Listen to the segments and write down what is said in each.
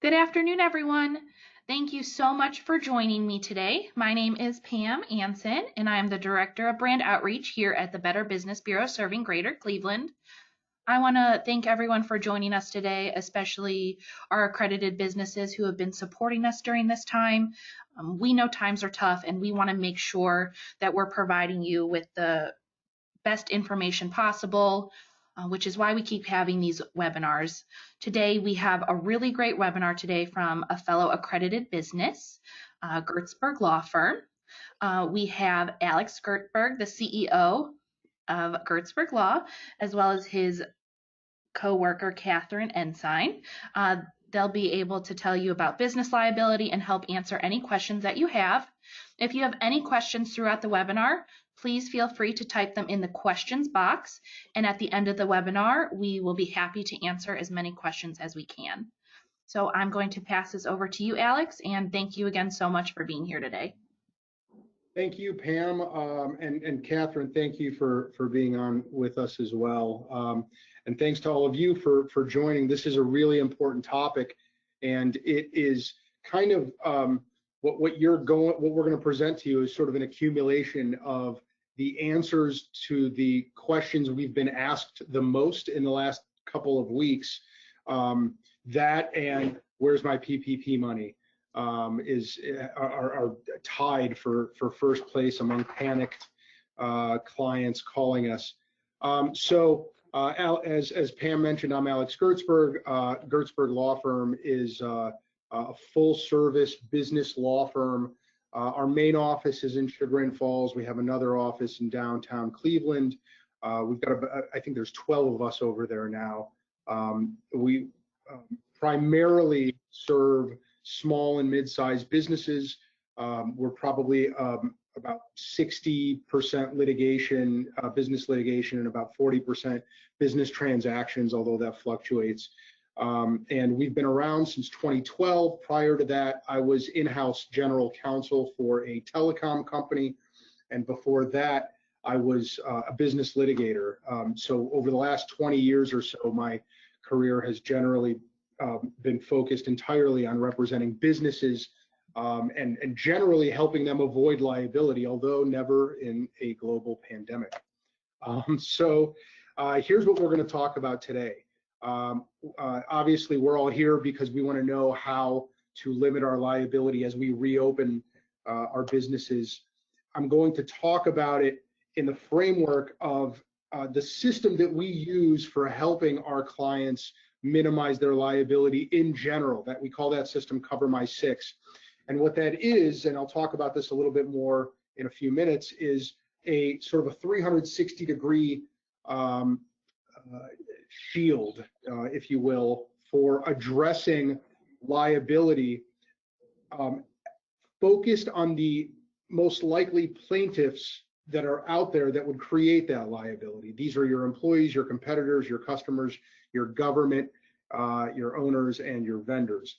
Good afternoon, everyone. Thank you so much for joining me today. My name is Pam Anson, and I am the Director of Brand Outreach here at the Better Business Bureau serving Greater Cleveland. I want to thank everyone for joining us today, especially our accredited businesses who have been supporting us during this time. We know times are tough, and we want to make sure that we're providing you with the best information possible, which is why we keep having these webinars. Today, we have a really great webinar today from a fellow accredited business, Gertsburg Law Firm. We have Alex Gertsburg, the CEO of Gertsburg Law, as well as his co-worker, Catherine Ensign. They'll be able to tell you about business liability and help answer any questions that you have. If you have any questions throughout the webinar, please feel free to type them in the questions box. And at the end of the webinar, we will be happy to answer as many questions as we can. So I'm going to pass this over to you, Alex, and thank you again so much for being here today. Thank you, Pam, and Catherine, thank you for being on with us as well. And thanks to all of you for joining. This is a really important topic, and it is kind of what we're going to present to you is sort of an accumulation of the answers to the questions we've been asked the most in the last couple of weeks. That and where's my PPP money are tied for first place among panicked clients calling us. As Pam mentioned, I'm Alex Gertsburg. Gertsburg Law Firm is a full-service business law firm. Our main office is in Chagrin Falls. We have another office in downtown Cleveland. We've got, I think there's 12 of us over there now. We primarily serve small and mid-sized businesses. We're probably about 60% litigation, business litigation, and about 40% business transactions, although that fluctuates. And we've been around since 2012. Prior to that, I was in-house general counsel for a telecom company. And before that, I was a business litigator. So over the last 20 years or so, my career has generally been focused entirely on representing businesses and generally helping them avoid liability, although never in a global pandemic. Here's what we're going to talk about today. Obviously, we're all here because we want to know how to limit our liability as we reopen our businesses. I'm going to talk about it in the framework of the system that we use for helping our clients minimize their liability in general. That we call that system Cover My Six. And what that is, and I'll talk about this a little bit more in a few minutes, is a sort of a 360-degree shield, if you will, for addressing liability, focused on the most likely plaintiffs that are out there that would create that liability. These are your employees, your competitors, your customers, your government, your owners, and your vendors.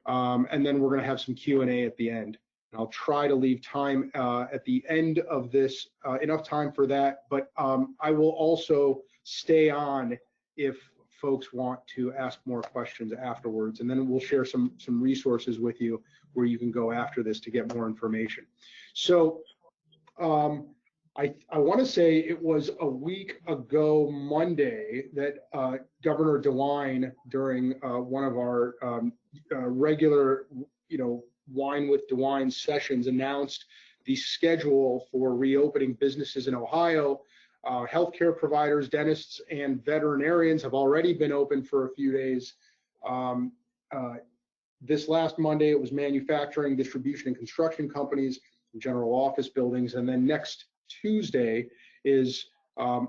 And then we're going to have some Q&A at the end. And I'll try to leave time at the end of this, enough time for that, but I will also stay on if folks want to ask more questions afterwards, and then we'll share some resources with you where you can go after this to get more information. So I want to say it was a week ago Monday that Governor DeWine, during one of our regular, Wine with DeWine sessions, announced the schedule for reopening businesses in Ohio. Healthcare providers, dentists, and veterinarians have already been open for a few days. This last Monday, it was manufacturing, distribution, and construction companies, general office buildings, and then next Tuesday is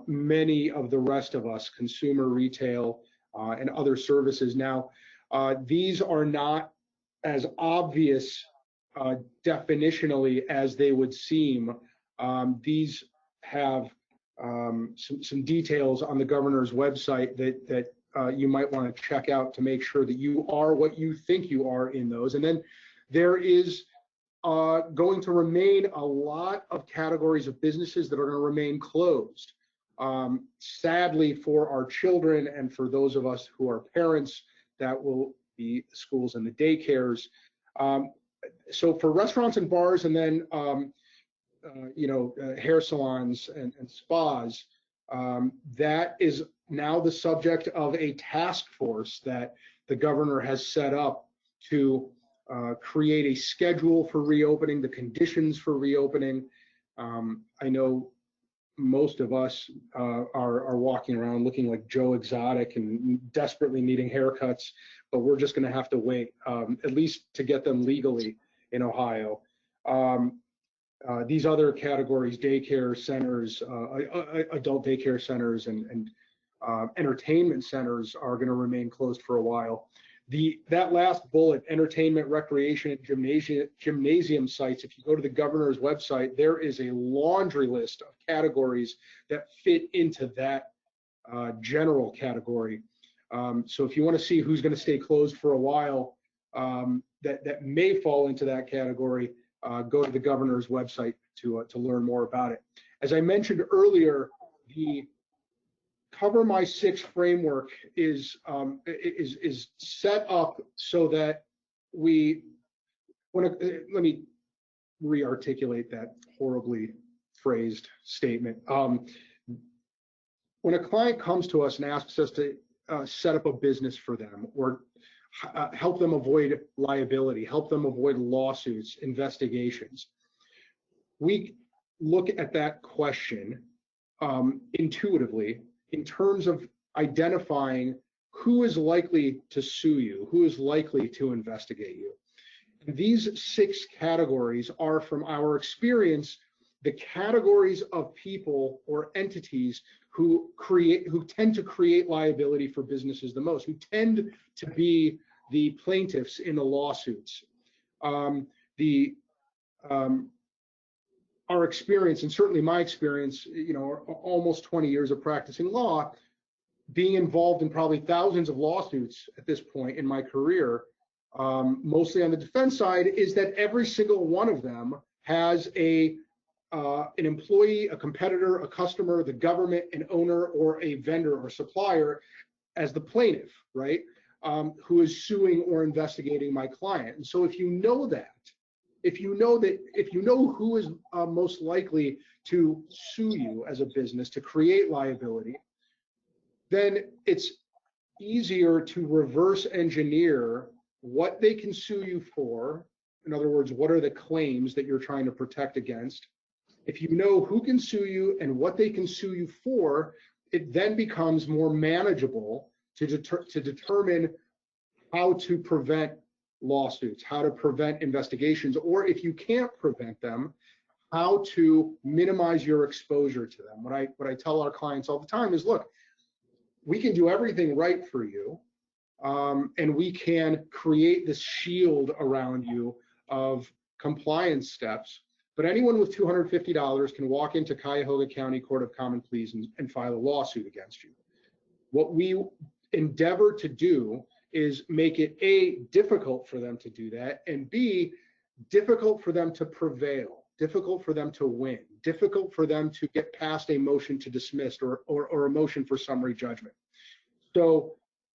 many of the rest of us, consumer, retail, and other services. Now, these are not as obvious definitionally as they would seem. These have some details on the governor's website that you might want to check out to make sure that you are what you think you are in those. And then there is going to remain a lot of categories of businesses that are going to remain closed. Sadly, for our children and for those of us who are parents, that will the schools and the daycares. So for restaurants and bars, and then hair salons and spas, that is now the subject of a task force that the governor has set up to create a schedule for reopening, the conditions for reopening. I know most of us are walking around looking like Joe Exotic and desperately needing haircuts, but we're just going to have to wait, at least to get them legally in Ohio. These other categories, daycare centers, adult daycare centers, and entertainment centers are going to remain closed for a while. That last bullet, entertainment, recreation, and gymnasium sites, if you go to the governor's website, there is a laundry list of categories that fit into that general category. So if you want to see who's going to stay closed for a while, that may fall into that category, go to the governor's website to learn more about it. As I mentioned earlier, the Cover My Six framework is set up so that let me re-articulate that horribly phrased statement. When a client comes to us and asks us to set up a business for them, or help them avoid liability, help them avoid lawsuits, investigations, we look at that question intuitively in terms of identifying who is likely to sue you, who is likely to investigate you. And these 6 categories are, from our experience, the categories of people or entities who tend to create liability for businesses the most, who tend to be the plaintiffs in the lawsuits. Our experience, and certainly my experience, almost 20 years of practicing law, being involved in probably thousands of lawsuits at this point in my career, mostly on the defense side, is that every single one of them has an employee, a competitor, a customer, the government, an owner, or a vendor or supplier as the plaintiff, right? Who is suing or investigating my client. And so if you know that, if you know who is most likely to sue you as a business, to create liability, then it's easier to reverse engineer what they can sue you for. In other words, what are the claims that you're trying to protect against? If you know who can sue you and what they can sue you for, it then becomes more manageable to determine how to prevent lawsuits, how to prevent investigations, or if you can't prevent them, how to minimize your exposure to them. What I tell our clients all the time is, look, we can do everything right for you, and we can create this shield around you of compliance steps, but anyone with $250 can walk into Cuyahoga County Court of Common Pleas and file a lawsuit against you. What we endeavor to do is make it A, difficult for them to do that, and B, difficult for them to prevail, difficult for them to win, difficult for them to get past a motion to dismiss or a motion for summary judgment. So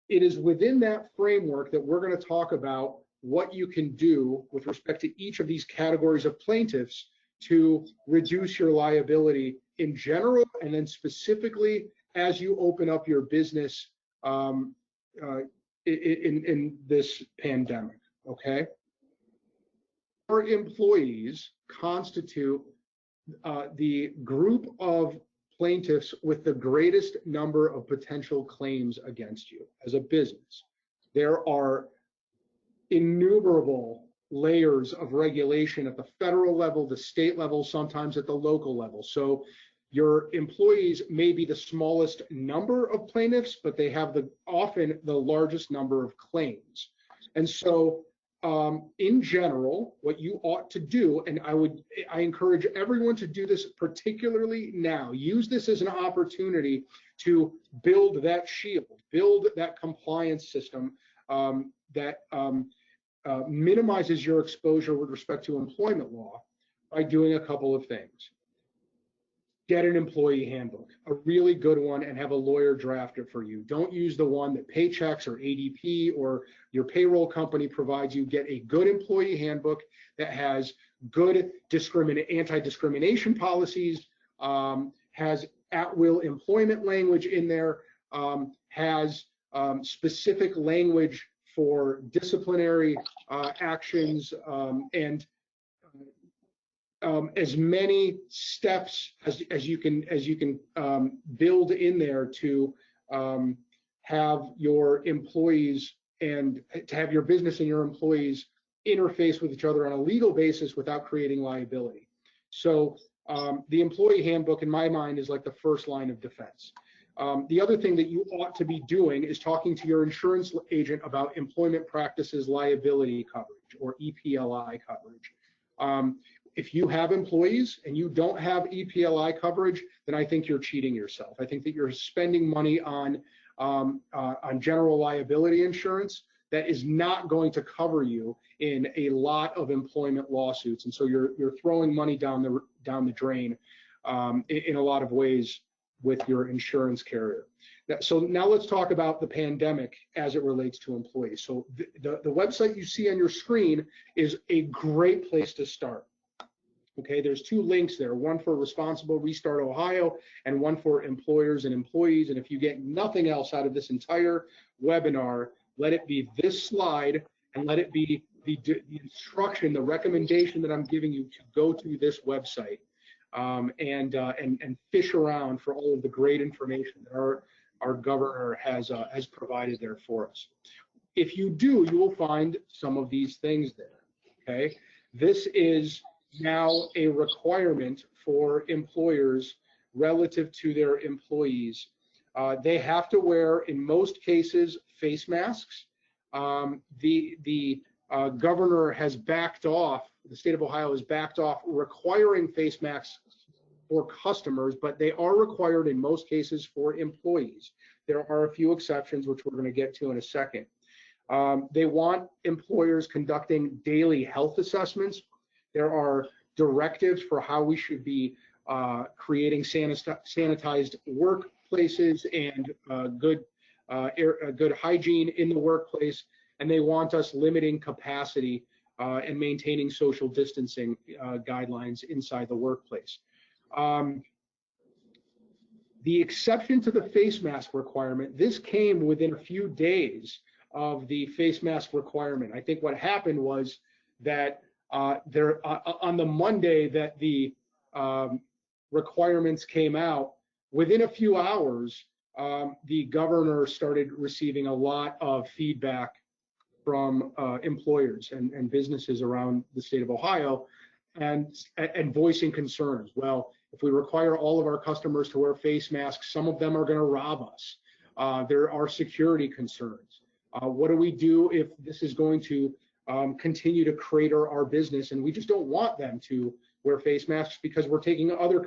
it is within that framework that we're going to talk about what you can do with respect to each of these categories of plaintiffs to reduce your liability in general, and then specifically as you open up your business in this pandemic, okay? Our employees constitute the group of plaintiffs with the greatest number of potential claims against you as a business. There are innumerable layers of regulation at the federal level, the state level, sometimes at the local level. So your employees may be the smallest number of plaintiffs, but they have often the largest number of claims. And so in general, what you ought to do, and I encourage everyone to do this particularly now, use this as an opportunity to build that shield, build that compliance system that minimizes your exposure with respect to employment law by doing a couple of things. get an employee handbook, a really good one, and have a lawyer draft it for you. Don't use the one that Paychex or ADP or your payroll company provides you. Get a good employee handbook that has good anti-discrimination policies, has at-will employment language in there, has specific language for disciplinary actions, and as many steps as you can build in there to have your employees and to have your business and your employees interface with each other on a legal basis without creating liability. So the employee handbook, in my mind, is like the first line of defense. The other thing that you ought to be doing is talking to your insurance agent about employment practices liability coverage, or EPLI coverage. If you have employees and you don't have EPLI coverage, then I think you're cheating yourself. I think that you're spending money on general liability insurance that is not going to cover you in a lot of employment lawsuits, and so you're throwing money down the drain in a lot of ways with your insurance carrier. So now let's talk about the pandemic as it relates to employees. So the website you see on your screen is a great place to start. Okay, there's two links there, one for Responsible Restart Ohio and one for employers and employees. And if you get nothing else out of this entire webinar, let it be this slide, and let it be the instruction, the recommendation that I'm giving you to go to this website and fish around for all of the great information that our governor has provided there for us. If you do, you will find some of these things there. Okay, this is now a requirement for employers relative to their employees. They have to wear, in most cases, face masks. The governor has backed off, the state of Ohio has backed off requiring face masks for customers, but they are required in most cases for employees. There are a few exceptions, which we're going to get to in a second. They want employers conducting daily health assessments. There are directives for how we should be creating sanitized workplaces and good hygiene in the workplace, and they want us limiting capacity and maintaining social distancing guidelines inside the workplace. The exception to the face mask requirement, this came within a few days of the face mask requirement. I think what happened was that on the Monday that the requirements came out, within a few hours, the governor started receiving a lot of feedback from employers and businesses around the state of Ohio, and voicing concerns. Well, if we require all of our customers to wear face masks, some of them are going to rob us. There are security concerns. What do we do if this is going to continue to crater our business, and we just don't want them to wear face masks because we're taking other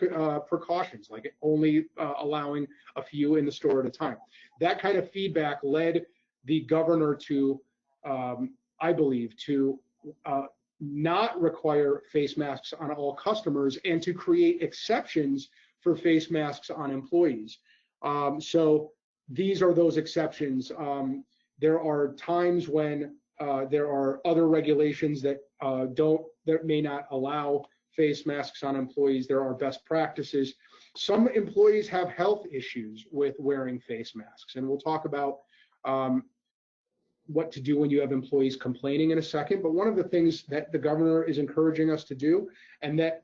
precautions, like only allowing a few in the store at a time. That kind of feedback led the governor to, I believe, to not require face masks on all customers and to create exceptions for face masks on employees. So these are those exceptions. There are times when there are other regulations that may not allow face masks on employees. There are best practices. Some employees have health issues with wearing face masks, and we'll talk about what to do when you have employees complaining in a second. But one of the things that the governor is encouraging us to do, and that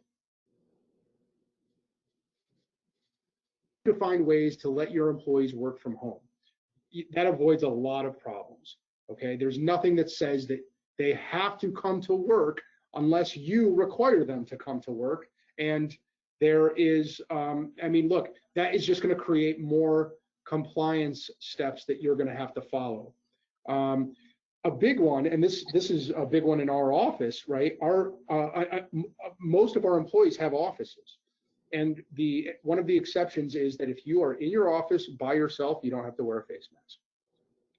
to find ways to let your employees work from home. That avoids a lot of problems. Okay, there's nothing that says that they have to come to work unless you require them to come to work. And there is, I mean, look, that is just going to create more compliance steps that you're going to have to follow. A big one, and this is a big one in our office, right? Most of our employees have offices. And one of the exceptions is that if you are in your office by yourself, you don't have to wear a face mask.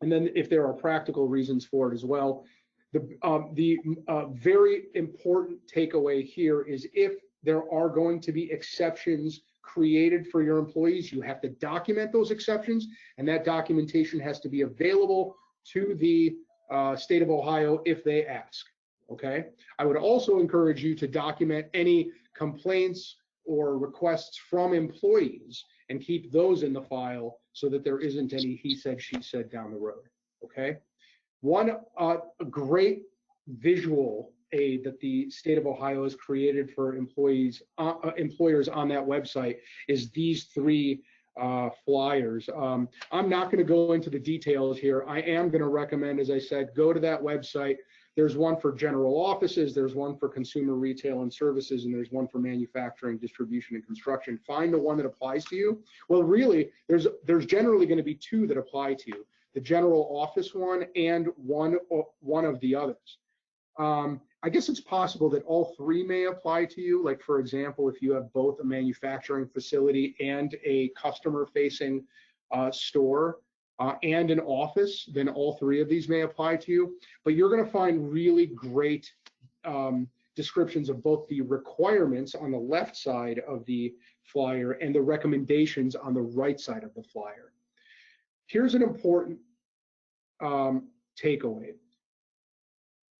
And then if there are practical reasons for it as well, the very important takeaway here is if there are going to be exceptions created for your employees, you have to document those exceptions, and that documentation has to be available to the state of Ohio if they ask. Okay. I would also encourage you to document any complaints or requests from employees and keep those in the file so that there isn't any he said, she said down the road. Okay. One great visual aid that the state of Ohio has created for employers on that website is these three flyers. I'm not going to go into the details here. I am going to recommend, as I said, go to that website. There's one for general offices, there's one for consumer retail and services, and there's one for manufacturing, distribution, and construction. Find the one that applies to you. Well, really, there's generally going to be two that apply to you: the general office one and one of the others. I guess it's possible that all three may apply to you. Like, for example, if you have both a manufacturing facility and a customer-facing store and an office, then all three of these may apply to you. But you're going to find really great descriptions of both the requirements on the left side of the flyer and the recommendations on the right side of the flyer. Here's an important takeaway.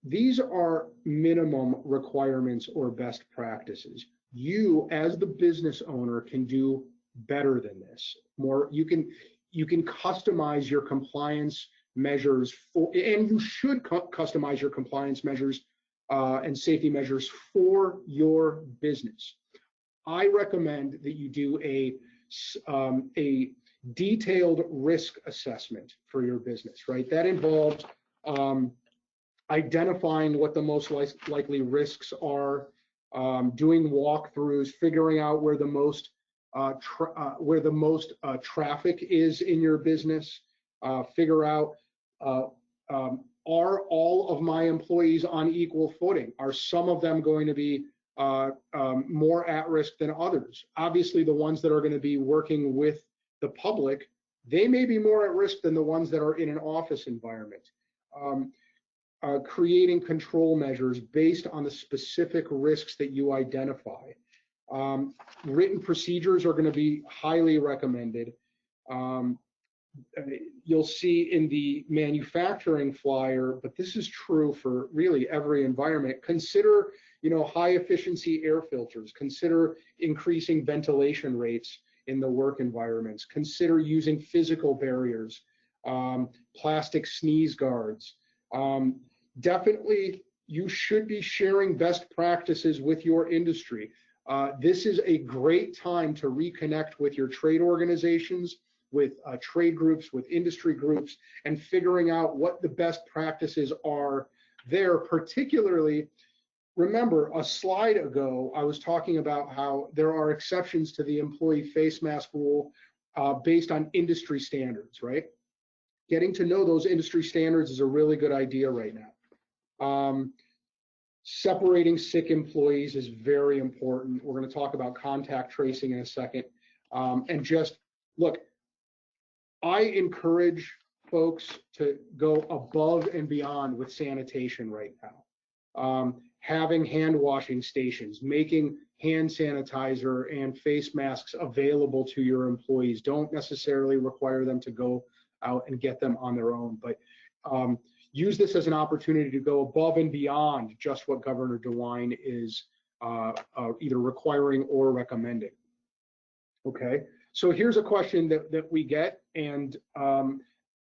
These are minimum requirements or best practices. You, as the business owner, can do better than this. You can customize your compliance measures and you should customize your compliance measures and safety measures for your business. I recommend that you do a detailed risk assessment for your business, right? That involves identifying what the most likely risks are, doing walkthroughs, figuring out where the most traffic is in your business, figure out are all of my employees on equal footing? Are some of them going to be more at risk than others? Obviously, the ones that are going to be working with the public, they may be more at risk than the ones that are in an office environment. Creating control measures based on the specific risks that you identify. Written procedures are going to be highly recommended. You'll see in the manufacturing flyer, but this is true for really every environment. Consider, high efficiency air filters. Consider increasing ventilation rates in the work environments. Consider using physical barriers, plastic sneeze guards. Definitely, you should be sharing best practices with your industry. This is a great time to reconnect with your trade organizations, with trade groups, with industry groups, and figuring out what the best practices are there. Particularly, remember a slide ago, I was talking about how there are exceptions to the employee face mask rule based on industry standards, right? Getting to know those industry standards is a really good idea right now. Separating sick employees is very important. We're going to talk about contact tracing in a second. And just look, I encourage folks to go above and beyond with sanitation right now. Having hand washing stations, making hand sanitizer and face masks available to your employees. Don't necessarily require them to go out and get them on their own, but use this as an opportunity to go above and beyond just what Governor DeWine is either requiring or recommending. Okay, so here's a question that we get and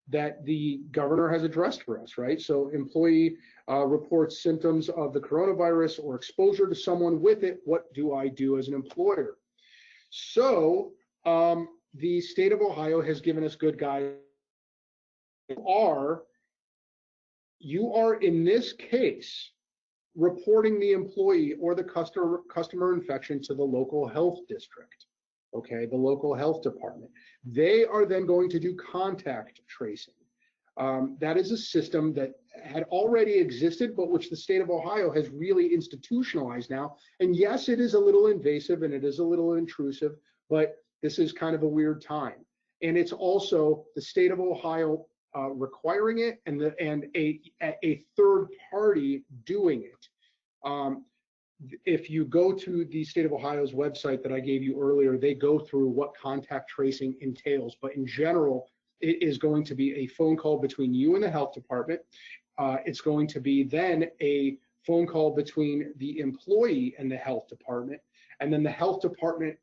that the governor has addressed for us, right? So employee reports symptoms of the coronavirus or exposure to someone with it. What do I do as an employer? So the state of Ohio has given us good guidance. You are in this case reporting the employee or the customer infection to the local health district, okay, the local health department. They are then going to do contact tracing. That is a system that had already existed, but which the state of Ohio has really institutionalized now. And yes, it is a little invasive and it is a little intrusive, but this is kind of a weird time. And it's also the state of Ohio requiring it and a third party doing it. if you go to the state of Ohio's website that I gave you earlier, they go through what contact tracing entails. But in general, it is going to be a phone call between you and the health department. It's going to be then a phone call between the employee and the health department, and then the health department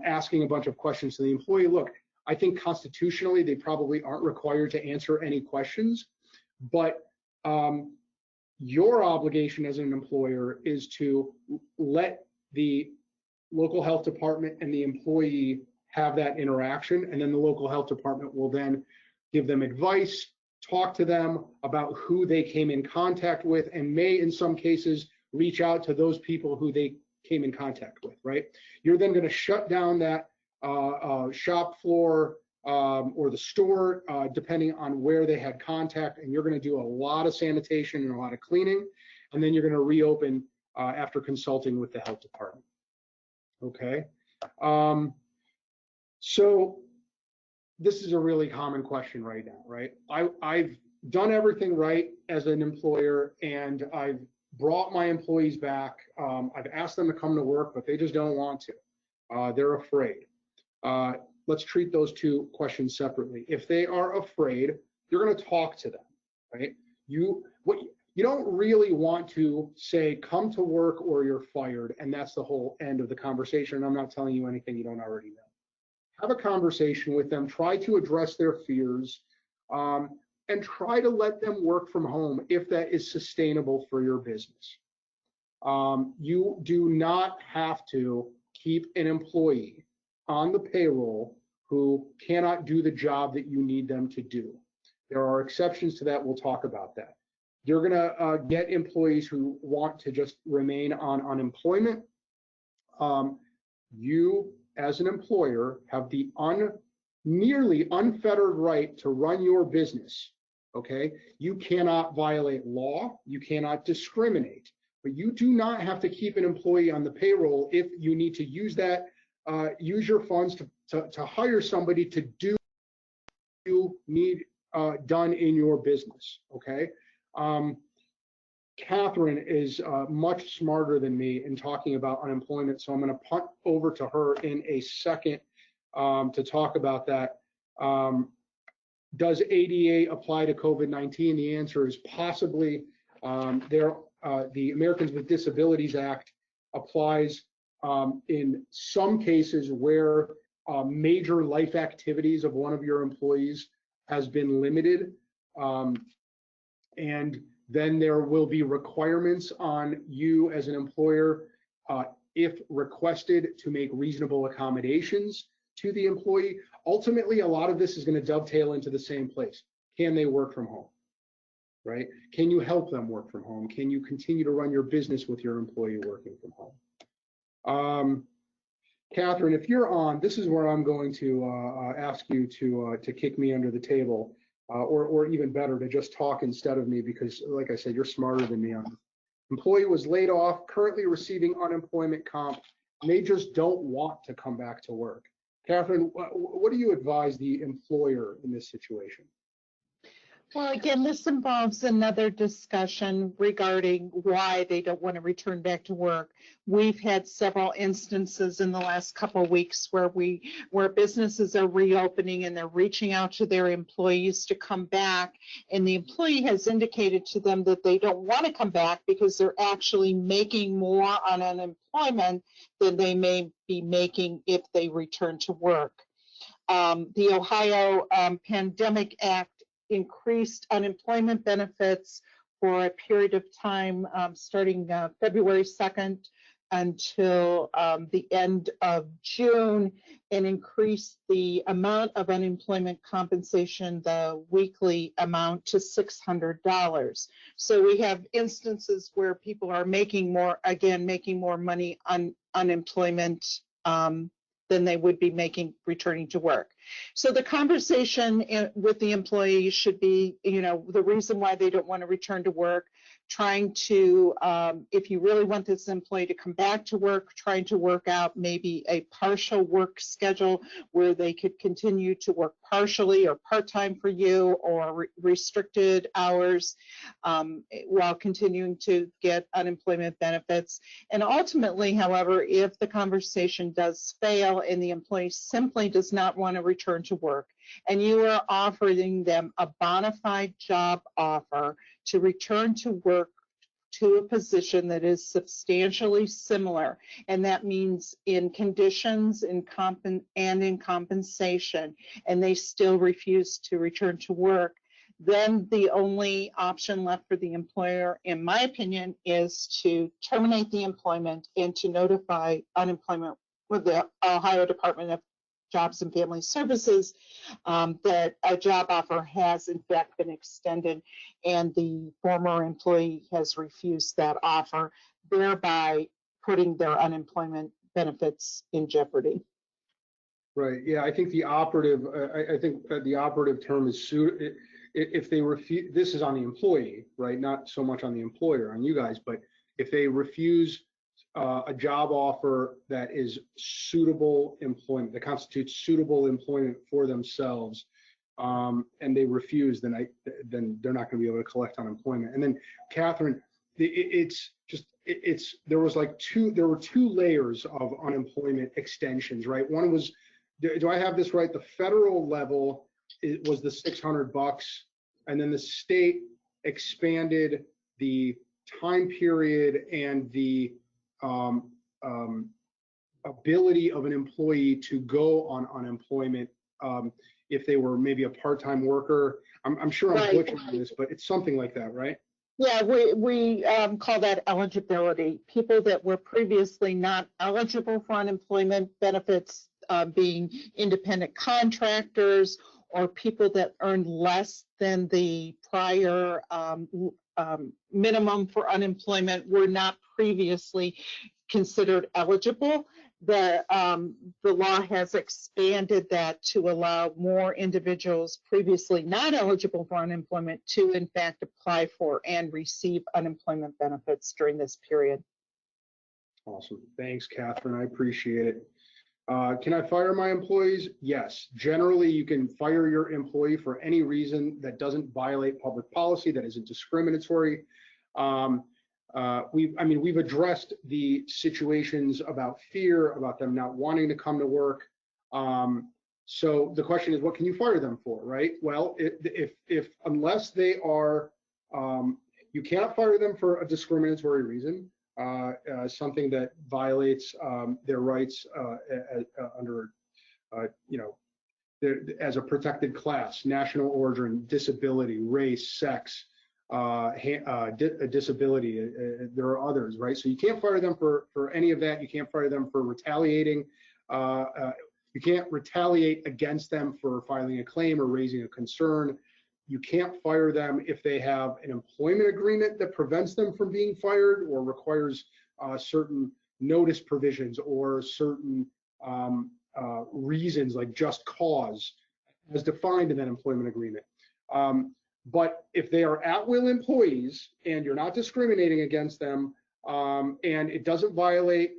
asking a bunch of questions to the employee. Look, I think constitutionally they probably aren't required to answer any questions, but your obligation as an employer is to let the local health department and the employee have that interaction, and then the local health department will then give them advice, talk to them about who they came in contact with, and may in some cases reach out to those people who they came in contact with, right? You're then going to shut down that shop floor or the store, depending on where they had contact, and you're going to do a lot of sanitation and a lot of cleaning, and then you're going to reopen after consulting with the health department. Okay. So this is a really common question right now, right? I've done everything right as an employer, and I've brought my employees back. I've asked them to come to work, but they just don't want to. They're afraid. Let's treat those two questions separately. If they are afraid, you're going to talk to them, right? You don't really want to say, come to work or you're fired, and that's the whole end of the conversation. I'm not telling you anything you don't already know. Have a conversation with them, try to address their fears, and try to let them work from home if that is sustainable for your business. You do not have to keep an employee on the payroll who cannot do the job that you need them to do. There are exceptions to that. We'll talk about that. You're going to get employees who want to just remain on unemployment. You, as an employer, have the nearly unfettered right to run your business. Okay? You cannot violate law. You cannot discriminate. But you do not have to keep an employee on the payroll if you need to use that. Use your funds to hire somebody to do what you need done in your business, okay? Catherine is much smarter than me in talking about unemployment, so I'm going to punt over to her in a second to talk about that. Does ADA apply to COVID-19? The answer is possibly. The Americans with Disabilities Act applies in some cases where major life activities of one of your employees has been limited, and then there will be requirements on you as an employer, if requested, to make reasonable accommodations to the employee. Ultimately, a lot of this is going to dovetail into the same place. Can they work from home? Right? Can you help them work from home? Can you continue to run your business with your employee working from home? Catherine, if you're on, this is where I'm going to ask you to kick me under the table, or even better, to just talk instead of me, because like I said, you're smarter than me on this. Employee was laid off, currently receiving unemployment comp, and they just don't want to come back to work. Catherine, what do you advise the employer in this situation? Well, again, this involves another discussion regarding why they don't want to return back to work. We've had several instances in the last couple of weeks where businesses are reopening and they're reaching out to their employees to come back, and the employee has indicated to them that they don't want to come back because they're actually making more on unemployment than they may be making if they return to work. The Ohio Pandemic Act increased unemployment benefits for a period of time starting February 2nd until the end of June, and increased the amount of unemployment compensation, the weekly amount, to $600. So we have instances where people are making more money on unemployment than they would be making returning to work. So the conversation with the employee should be, the reason why they don't want to return to work, trying to, if you really want this employee to come back to work, trying to work out maybe a partial work schedule where they could continue to work partially or part-time for you, or restricted hours while continuing to get unemployment benefits. And ultimately, however, if the conversation does fail and the employee simply does not want to return to work, and you are offering them a bona fide job offer to return to work to a position that is substantially similar, and that means in conditions and in compensation, and they still refuse to return to work, then the only option left for the employer, in my opinion, is to terminate the employment and to notify unemployment with the Ohio Department of Jobs and Family Services that a job offer has in fact been extended and the former employee has refused that offer, thereby putting their unemployment benefits in jeopardy. Right. Yeah, I think the operative. I think that the operative term is if they refuse. This is on the employee, right? Not so much on the employer, on you guys. But if they refuse a job offer that is suitable employment, that constitutes suitable employment for themselves, and they refuse, then they're not going to be able to collect unemployment. And then, Catherine, there were two layers of unemployment extensions, right? One was, do I have this right? The federal level was the $600, and then the state expanded the time period and the ability of an employee to go on unemployment if they were maybe a part-time worker. I'm sure I'm butchering this, but it's something like that, right? Yeah, we call that eligibility. People that were previously not eligible for unemployment benefits, being independent contractors or people that earned less than the prior minimum for unemployment, were not previously considered eligible. The law has expanded that to allow more individuals previously not eligible for unemployment to in fact apply for and receive unemployment benefits during this period. Awesome. Thanks, Catherine. I appreciate it. Can I fire my employees? Yes. Generally, you can fire your employee for any reason that doesn't violate public policy, that isn't discriminatory. We've addressed the situations about fear, about them not wanting to come to work. So the question is, what can you fire them for, right? Well, if unless they are, you can't fire them for a discriminatory reason, something that violates their rights under, as a protected class, national origin, disability, race, sex, disability. There are others, right? So you can't fire them for any of that. You can't fire them for retaliating. You can't retaliate against them for filing a claim or raising a concern. You can't fire them if they have an employment agreement that prevents them from being fired or requires certain notice provisions or certain reasons like just cause as defined in that employment agreement. But if they are at-will employees and you're not discriminating against them and it doesn't violate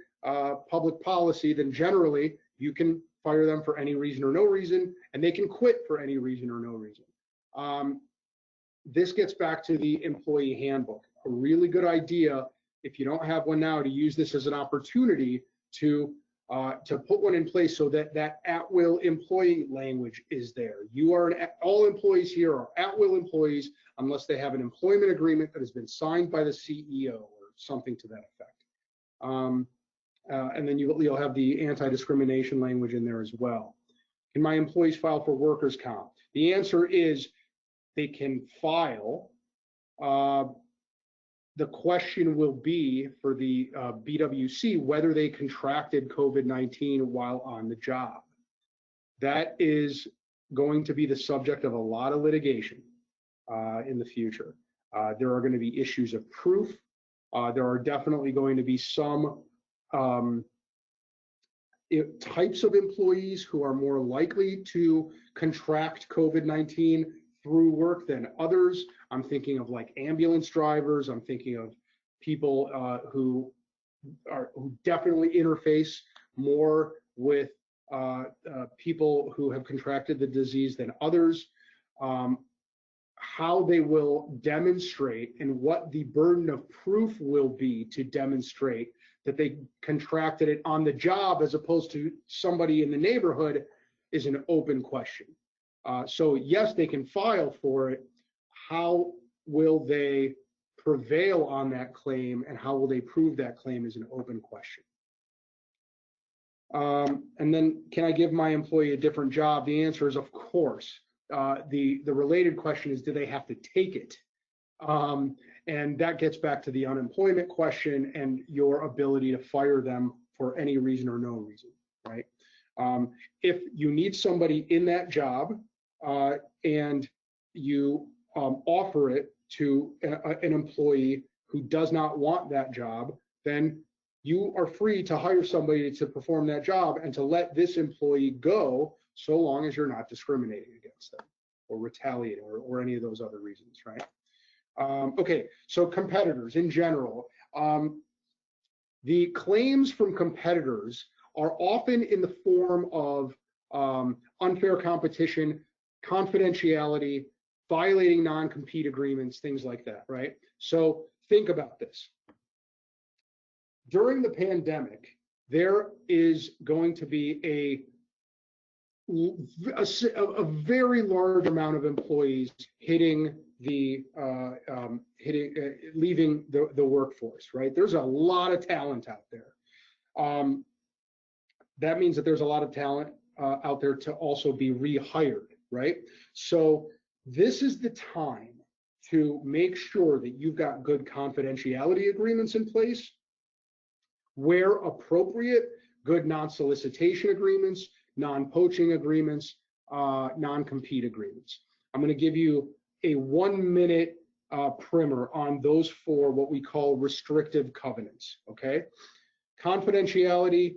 public policy, then generally you can fire them for any reason or no reason, and they can quit for any reason or no reason. This gets back to the employee handbook. A really good idea, if you don't have one now, to use this as an opportunity to put one in place so that that at-will employee language is there. All employees here are at-will employees unless they have an employment agreement that has been signed by the CEO or something to that effect. And then you'll have the anti-discrimination language in there as well. Can my employees file for workers' comp? The answer is they can file. The question will be for the BWC whether they contracted COVID-19 while on the job. That is going to be the subject of a lot of litigation in the future. There are going to be issues of proof. There are definitely going to be some types of employees who are more likely to contract COVID-19 through work than others. I'm thinking of like ambulance drivers. I'm thinking of people who definitely interface more with people who have contracted the disease than others. How they will demonstrate and what the burden of proof will be to demonstrate that they contracted it on the job as opposed to somebody in the neighborhood is an open question. So yes, they can file for it. How will they prevail on that claim and how will they prove that claim is an open question. And then, can I give my employee a different job? The answer is of course. The related question is, do they have to take it? And that gets back to the unemployment question and your ability to fire them for any reason or no reason, right? If you need somebody in that job and you offer it to an employee who does not want that job, then you are free to hire somebody to perform that job and to let this employee go so long as you're not discriminating against them or retaliating or any of those other reasons, right? Okay, so competitors in general. The claims from competitors are often in the form of unfair competition, confidentiality, violating non-compete agreements, things like that, right? So think about this. During the pandemic, there is going to be a very large amount of employees leaving the workforce, right? There's a lot of talent out there. That means that there's a lot of talent out there to also be rehired, right? So this is the time to make sure that you've got good confidentiality agreements in place. Where appropriate, good non-solicitation agreements, non-poaching agreements, non-compete agreements. I'm going to give you a 1-minute primer on those 4 what we call restrictive covenants, okay? Confidentiality,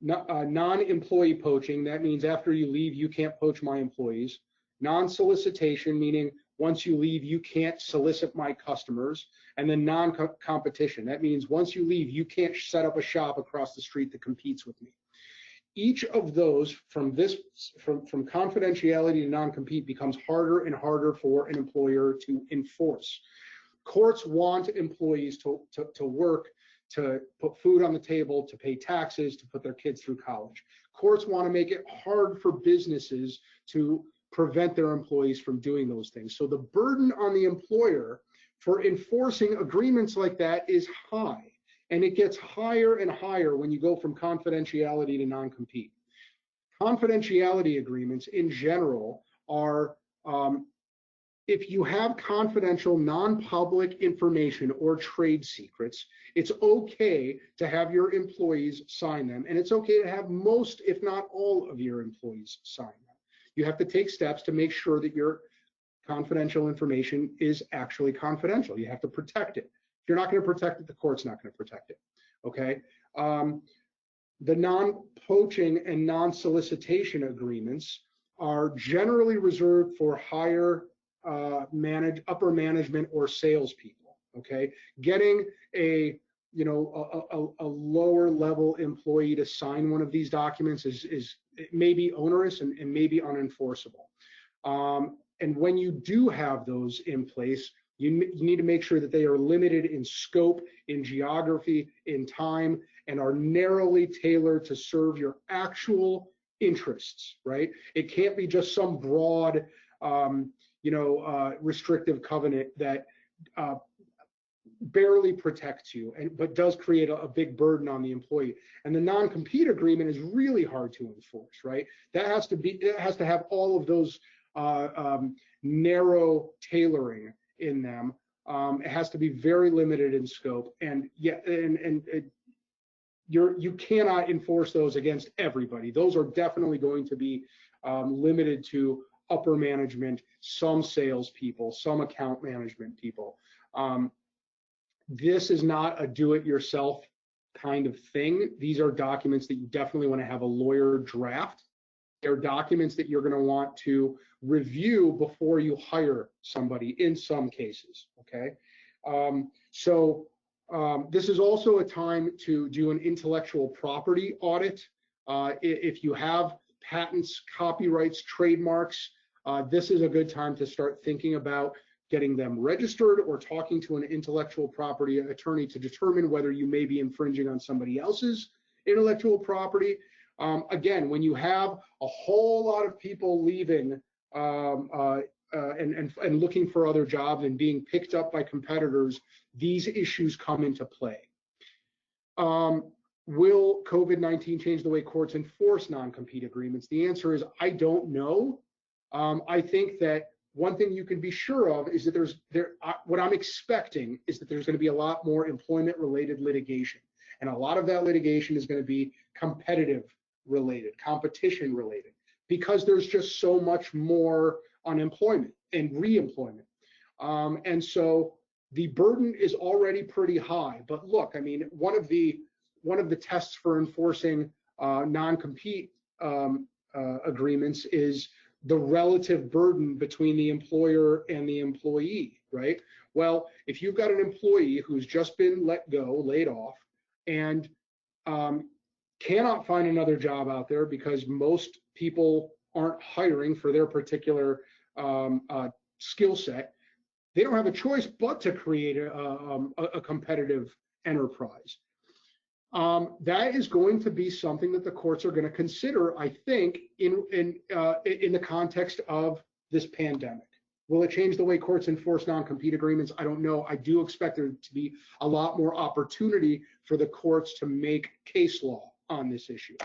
non-employee poaching, that means after you leave, you can't poach my employees. Non-solicitation, meaning once you leave, you can't solicit my customers. And then non-competition, that means once you leave, you can't set up a shop across the street that competes with me. Each of those from confidentiality to non-compete becomes harder and harder for an employer to enforce. Courts want employees to work, to put food on the table, to pay taxes, to put their kids through college. Courts want to make it hard for businesses to prevent their employees from doing those things. So the burden on the employer for enforcing agreements like that is high, and it gets higher and higher when you go from confidentiality to non-compete. Confidentiality agreements in general are, if you have confidential non-public information or trade secrets, it's okay to have your employees sign them, and it's okay to have most, if not all, of your employees sign them. You have to take steps to make sure that your confidential information is actually confidential. You have to protect it. If you're not going to protect it, the court's not going to protect it, okay? The non-poaching and non-solicitation agreements are generally reserved for higher upper management or salespeople, okay? Getting a lower level employee to sign one of these documents is it may be onerous and may be unenforceable. And when you do have those in place, you need to make sure that they are limited in scope, in geography, in time, and are narrowly tailored to serve your actual interests, right? It can't be just some broad, restrictive covenant that barely protects you, but does create a big burden on the employee. And the non-compete agreement is really hard to enforce, right? It has to have all of those narrow tailoring in them. It has to be very limited in scope, and you cannot enforce those against everybody. Those are definitely going to be limited to upper management, some salespeople, some account management people. This is not a do-it-yourself kind of thing. These are documents that you definitely want to have a lawyer draft. They're documents that you're going to want to review before you hire somebody in some cases, okay? This is also a time to do an intellectual property audit. If you have patents, copyrights, trademarks, this is a good time to start thinking about getting them registered or talking to an intellectual property attorney to determine whether you may be infringing on somebody else's intellectual property. Again, when you have a whole lot of people leaving and looking for other jobs and being picked up by competitors, these issues come into play. Will COVID-19 change the way courts enforce non-compete agreements? The answer is I don't know. I think that one thing you can be sure of is that what I'm expecting is that there's going to be a lot more employment-related litigation, and a lot of that litigation is going to be competitive related, competition related, because there's just so much more unemployment and reemployment. And so the burden is already pretty high. But look, I mean, one of the tests for enforcing non-compete agreements is the relative burden between the employer and the employee, right? Well, if you've got an employee who's just been let go, laid off, and cannot find another job out there because most people aren't hiring for their particular skill set, they don't have a choice but to create a competitive enterprise. That is going to be something that the courts are going to consider, I think, in the context of this pandemic. Will it change the way courts enforce non-compete agreements? I don't know. I do expect there to be a lot more opportunity for the courts to make case law on this issue.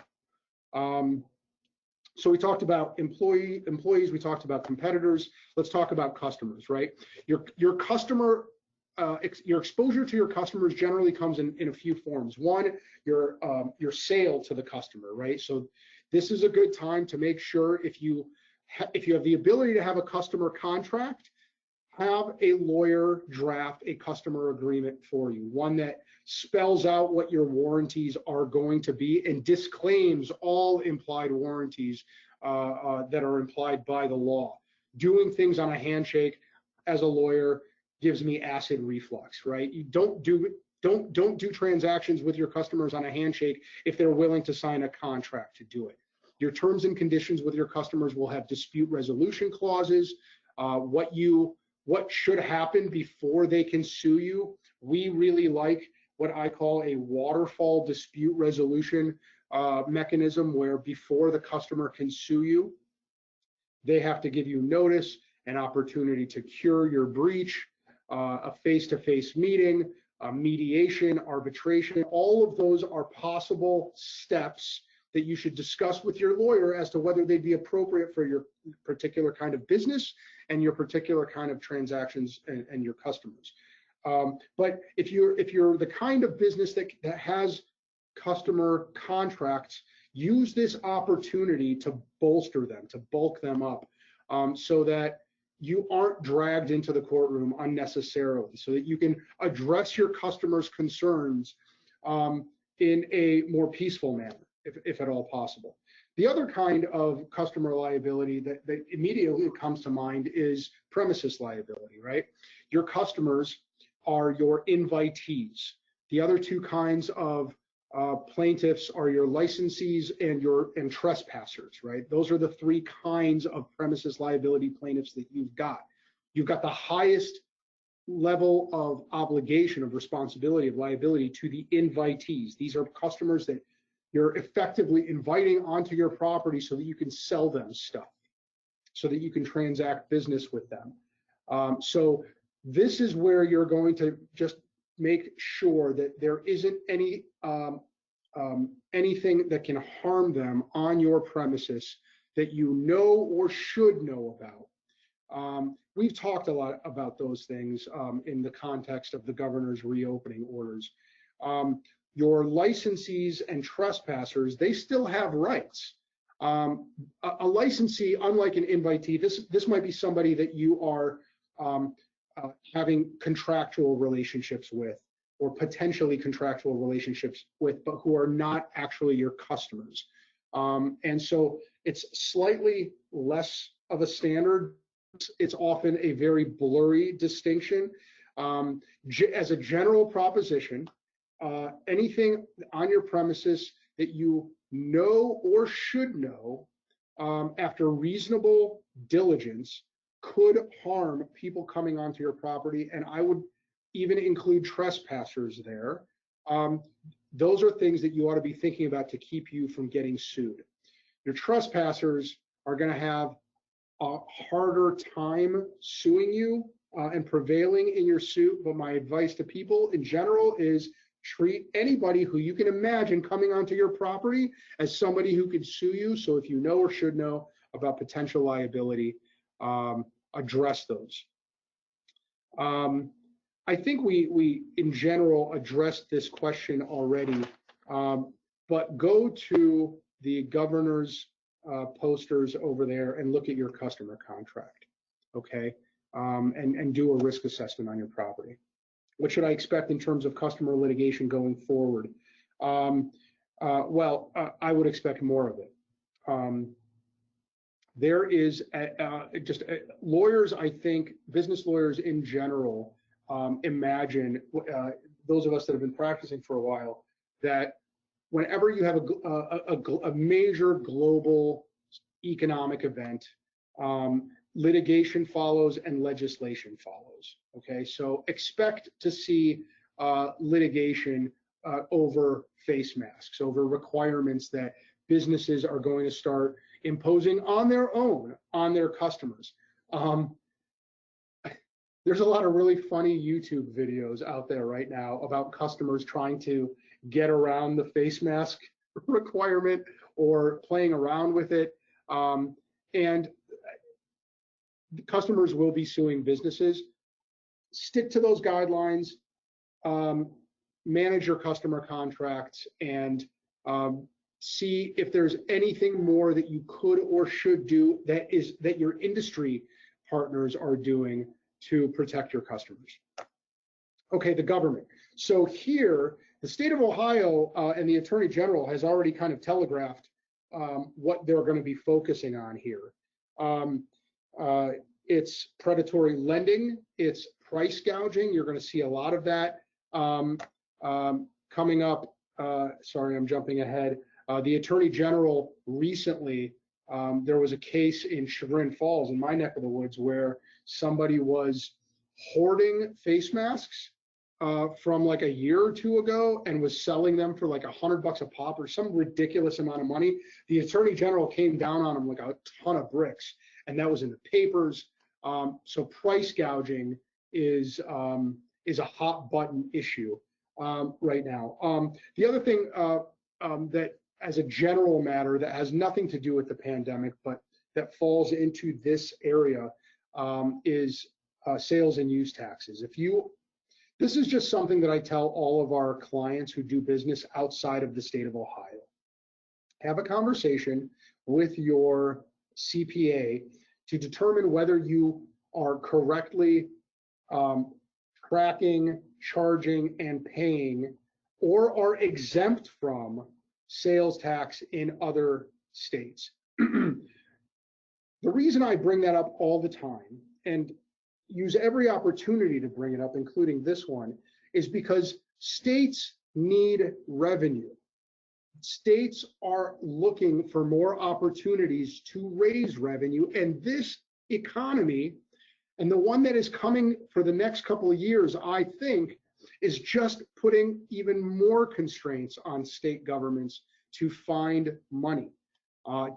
So we talked about employees, we talked about competitors. Let's talk about customers, right? Your customer, your exposure to your customers generally comes in a few forms. One, your sale to the customer, right? So this is a good time to make sure if you have the ability to have a customer contract, have a lawyer draft a customer agreement for you, one that spells out what your warranties are going to be and disclaims all implied warranties that are implied by the law. Doing things on a handshake as a lawyer gives me acid reflux, right? You don't do transactions with your customers on a handshake if they're willing to sign a contract to do it. Your terms and conditions with your customers will have dispute resolution clauses, what should happen before they can sue you. We really like what I call a waterfall dispute resolution mechanism, where before the customer can sue you, they have to give you notice, an opportunity to cure your breach, a face-to-face meeting, mediation, arbitration. All of those are possible steps that you should discuss with your lawyer as to whether they'd be appropriate for your particular kind of business and your particular kind of transactions and your customers. But if you're the kind of business that has customer contracts, use this opportunity to bolster them, to bulk them up, so that you aren't dragged into the courtroom unnecessarily, so that you can address your customers' concerns in a more peaceful manner, if at all possible. The other kind of customer liability that immediately comes to mind is premises liability, right? Your customers are your invitees. The other two kinds of plaintiffs are your licensees and trespassers, right? Those are the three kinds of premises liability plaintiffs that you've got. You've got the highest level of obligation, of responsibility, of liability to the invitees. These are customers that you're effectively inviting onto your property so that you can sell them stuff, so that you can transact business with them. So this is where you're going to just make sure that there isn't anything that can harm them on your premises that you know or should know about. We've talked a lot about those things in the context of the governor's reopening orders. Your licensees and trespassers, they still have rights. A licensee, unlike an invitee, this might be somebody that you are having contractual relationships with. or potentially contractual relationships with, but who are not actually your customers. And so it's slightly less of a standard. It's often a very blurry distinction. As a general proposition, anything on your premises that you know or should know after reasonable diligence could harm people coming onto your property, and I would even include trespassers there. Those are things that you ought to be thinking about to keep you from getting sued. Your trespassers are going to have a harder time suing you and prevailing in your suit, but my advice to people in general is treat anybody who you can imagine coming onto your property as somebody who could sue you. So if you know or should know about potential liability, address those. I think we in general addressed this question already, but go to the governor's posters over there and look at your customer contract, okay? And do a risk assessment on your property. What should I expect in terms of customer litigation going forward? Well, I would expect more of it. There is lawyers, I think, business lawyers in general, imagine, those of us that have been practicing for a while, that whenever you have a major global economic event, litigation follows and legislation follows. Okay, so expect to see litigation over face masks, over requirements that businesses are going to start imposing on their own, on their customers. There's a lot of really funny YouTube videos out there right now about customers trying to get around the face mask requirement or playing around with it. And customers will be suing businesses. Stick to those guidelines, manage your customer contracts, and see if there's anything more that you could or should do that your industry partners are doing to protect your customers. Okay, the government. So here, the state of Ohio and the Attorney General has already kind of telegraphed what they're going to be focusing on here. It's predatory lending, it's price gouging. You're going to see a lot of that coming up. Sorry, I'm jumping ahead. The Attorney General recently, there was a case in Chagrin Falls in my neck of the woods where somebody was hoarding face masks from like a year or two ago and was selling them for like $100 a pop or some ridiculous amount of money. The Attorney General came down on him like a ton of bricks, and that was in the papers. So price gouging is a hot button issue right now. The other thing that, as a general matter, that has nothing to do with the pandemic, but that falls into this area, is sales and use taxes. This is just something that I tell all of our clients who do business outside of the state of Ohio. Have a conversation with your CPA to determine whether you are correctly tracking, charging, and paying, or are exempt from sales tax in other states. The reason I bring that up all the time and use every opportunity to bring it up, including this one, is because states need revenue. States are looking for more opportunities to raise revenue, and this economy, and the one that is coming for the next couple of years, I think, is just putting even more constraints on state governments to find money,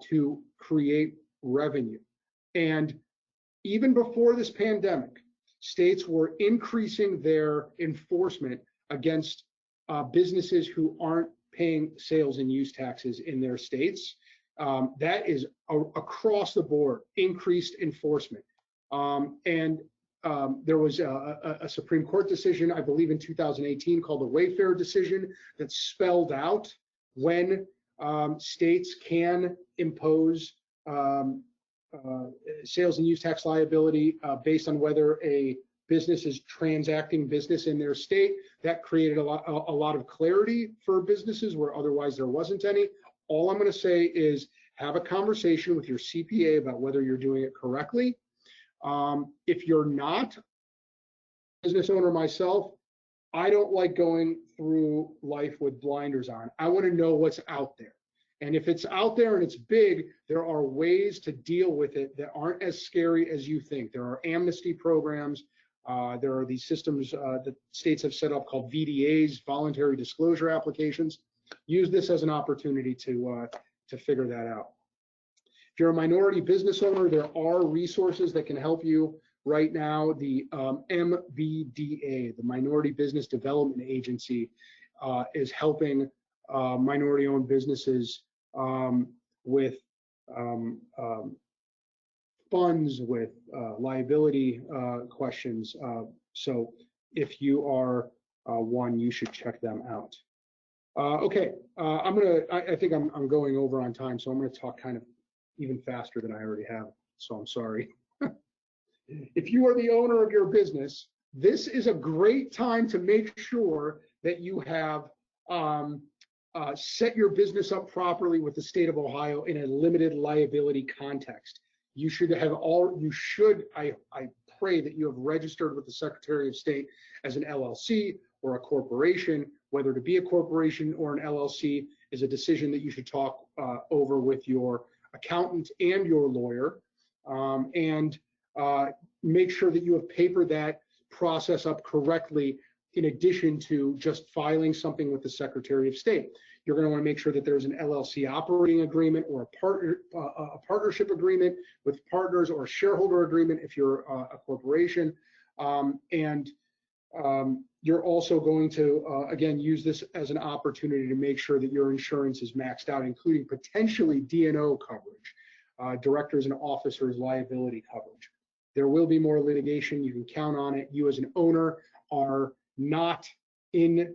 to create revenue. And even before this pandemic, states were increasing their enforcement against businesses who aren't paying sales and use taxes in their states. That is across the board, increased enforcement. There was a Supreme Court decision, I believe in 2018, called the Wayfair decision, that spelled out when states can impose sales and use tax liability based on whether a businesses transacting business in their state. That created a lot of clarity for businesses where otherwise there wasn't any. All I'm going to say is have a conversation with your CPA about whether you're doing it correctly. If you're not a business owner myself, I don't like going through life with blinders on. I want to know what's out there. And if it's out there and it's big, there are ways to deal with it that aren't as scary as you think. There are amnesty programs. There are these systems that states have set up called VDAs, voluntary disclosure applications. Use this as an opportunity to figure that out. If you're a minority business owner, there are resources that can help you right now. The MBDA, the Minority Business Development Agency, is helping minority-owned businesses with funds, with liability questions. So if you are one, you should check them out. Okay, I think I'm going over on time, so I'm gonna talk kind of even faster than I already have, so I'm sorry. If you are the owner of your business, this is a great time to make sure that you have set your business up properly with the state of Ohio in a limited liability context. You should have I pray that you have registered with the Secretary of State as an LLC or a corporation. Whether to be a corporation or an LLC is a decision that you should talk over with your accountant and your lawyer, and make sure that you have papered that process up correctly in addition to just filing something with the Secretary of State. You're going to want to make sure that there's an LLC operating agreement or a partnership agreement with partners, or a shareholder agreement if you're a corporation. You're also going to, again, use this as an opportunity to make sure that your insurance is maxed out, including potentially D&O coverage, directors and officers liability coverage. There will be more litigation. You can count on it. You as an owner are not in,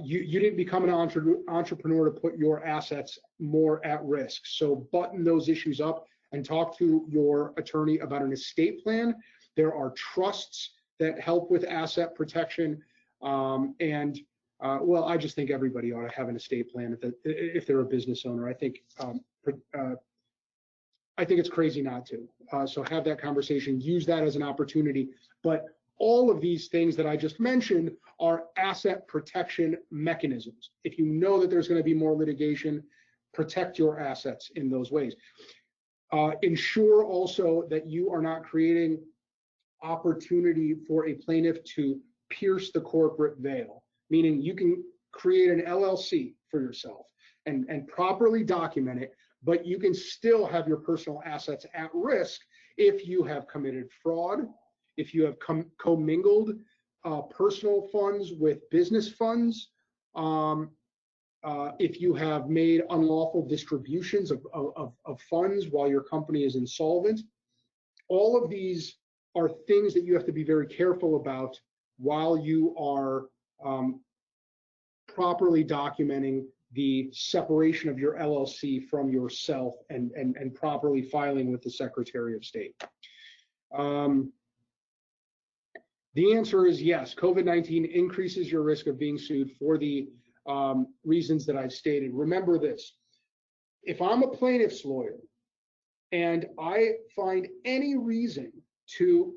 you didn't become an entrepreneur to put your assets more at risk. So button those issues up and talk to your attorney about an estate plan. There are trusts that help with asset protection. Well, I just think everybody ought to have an estate plan if they're a business owner. I think it's crazy not to. So have that conversation, use that as an opportunity. But all of these things that I just mentioned are asset protection mechanisms. If you know that there's going to be more litigation, protect your assets in those ways. Ensure also that you are not creating opportunity for a plaintiff to pierce the corporate veil, meaning you can create an LLC for yourself and properly document it, but you can still have your personal assets at risk if you have committed fraud, if you have commingled personal funds with business funds, if you have made unlawful distributions of funds while your company is insolvent. All of these are things that you have to be very careful about while you are properly documenting the separation of your LLC from yourself and properly filing with the Secretary of State. The answer is yes. COVID-19 increases your risk of being sued for the reasons that I've stated. Remember this: if I'm a plaintiff's lawyer and I find any reason if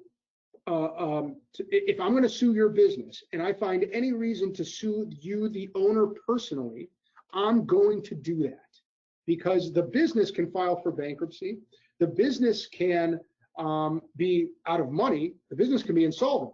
I'm going to sue your business and I find any reason to sue you, the owner, personally, I'm going to do that, because the business can file for bankruptcy. The business can be out of money. The business can be insolvent.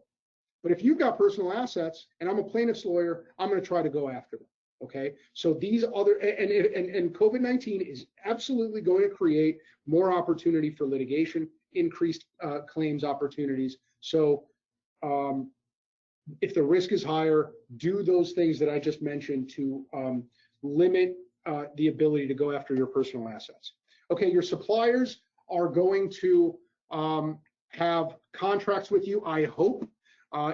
But if you've got personal assets and I'm a plaintiff's lawyer, I'm going to try to go after them. Okay, so these other, and COVID-19 is absolutely going to create more opportunity for litigation, increased claims opportunities. So if the risk is higher, do those things that I just mentioned to limit the ability to go after your personal assets. Okay, your suppliers are going to have contracts with you, I hope.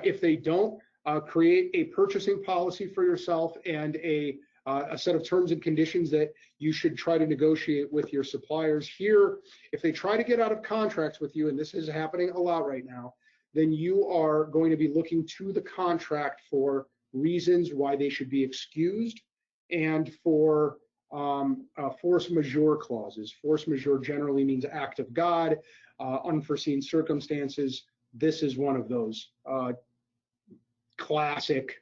If they don't, create a purchasing policy for yourself and a set of terms and conditions that you should try to negotiate with your suppliers. Here, if they try to get out of contracts with you, and this is happening a lot right now, then you are going to be looking to the contract for reasons why they should be excused and for force majeure clauses. Force majeure generally means act of God, unforeseen circumstances. This is one of those classic,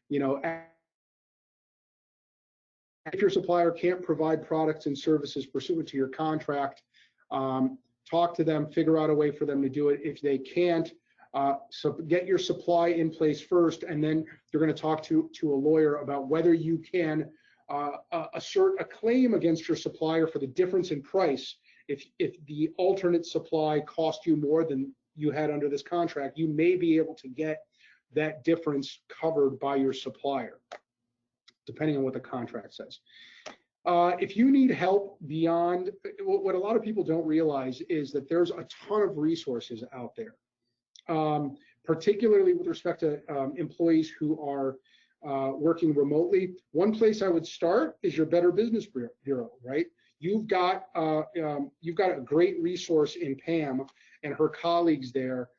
if your supplier can't provide products and services pursuant to your contract, talk to them, figure out a way for them to do it. If they can't, so get your supply in place first, and then you're going to talk to a lawyer about whether you can assert a claim against your supplier for the difference in price. If the alternate supply cost you more than you had under this contract, you may be able to get that difference covered by your supplier, depending on what the contract says. If you need help beyond, what a lot of people don't realize is that there's a ton of resources out there, particularly with respect to employees who are working remotely. One place I would start is your Better Business Bureau, right? You've got a great resource in Pam and her colleagues there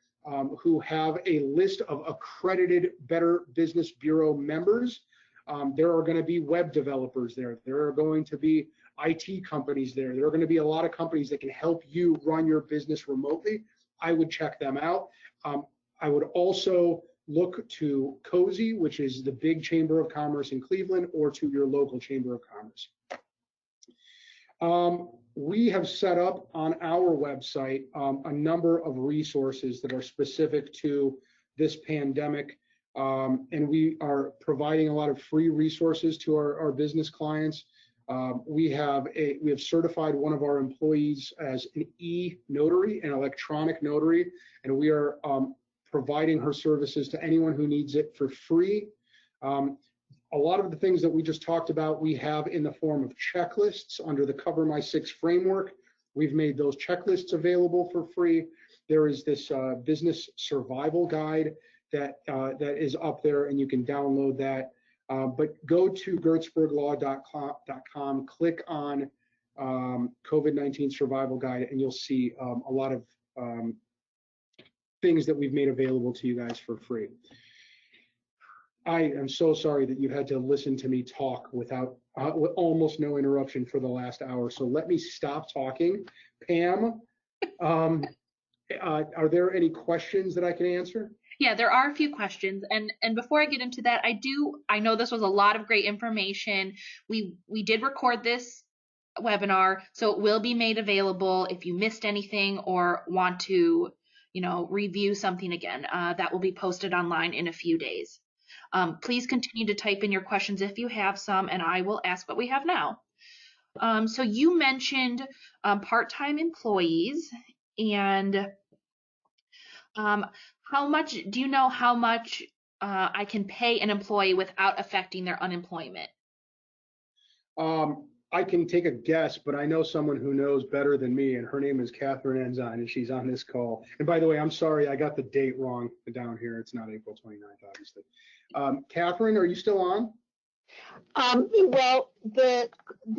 who have a list of accredited Better Business Bureau members. There are going to be web developers there. There are going to be IT companies there. There are going to be a lot of companies that can help you run your business remotely. I would check them out. I would also look to COSI, which is the big chamber of commerce in Cleveland, or to your local chamber of commerce. We have set up on our website a number of resources that are specific to this pandemic. And we are providing a lot of free resources to our business clients. We have certified one of our employees as an e-notary, an electronic notary, and we are providing her services to anyone who needs it for free. A lot of the things that we just talked about, we have in the form of checklists under the Cover My Six framework. We've made those checklists available for free. There is this business survival guide that is up there, and you can download that. But go to gertsburglaw.com, click on COVID-19 survival guide, and you'll see a lot of things that we've made available to you guys for free. I am so sorry that you had to listen to me talk without with almost no interruption for the last hour. So let me stop talking. Pam, are there any questions that I can answer? Yeah, there are a few questions, and before I get into that, I know this was a lot of great information. We did record this webinar, so it will be made available if you missed anything or want to, review something again. That will be posted online in a few days. Please continue to type in your questions if you have some, and I will ask what we have now. So you mentioned part-time employees, and do you know how much I can pay an employee without affecting their unemployment? I can take a guess, but I know someone who knows better than me, and her name is Catherine Enzine, and she's on this call. And by the way, I'm sorry, I got the date wrong down here. It's not April 29th, obviously. Catherine, are you still on? Well, the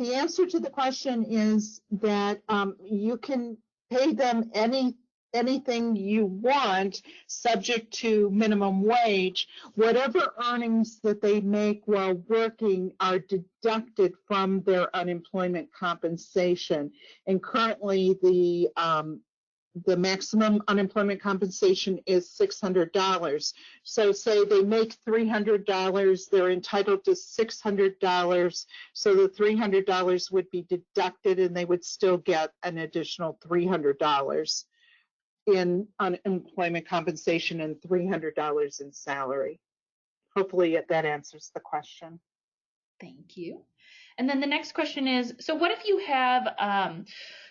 answer to the question is that you can pay them anything you want, subject to minimum wage. Whatever earnings that they make while working are deducted from their unemployment compensation. And currently, the maximum unemployment compensation is $600. So say they make $300, they're entitled to $600. So the $300 would be deducted, and they would still get an additional $300 in unemployment compensation and $300 in salary. Hopefully that answers the question. Thank you. And then the next question is, so what if you have,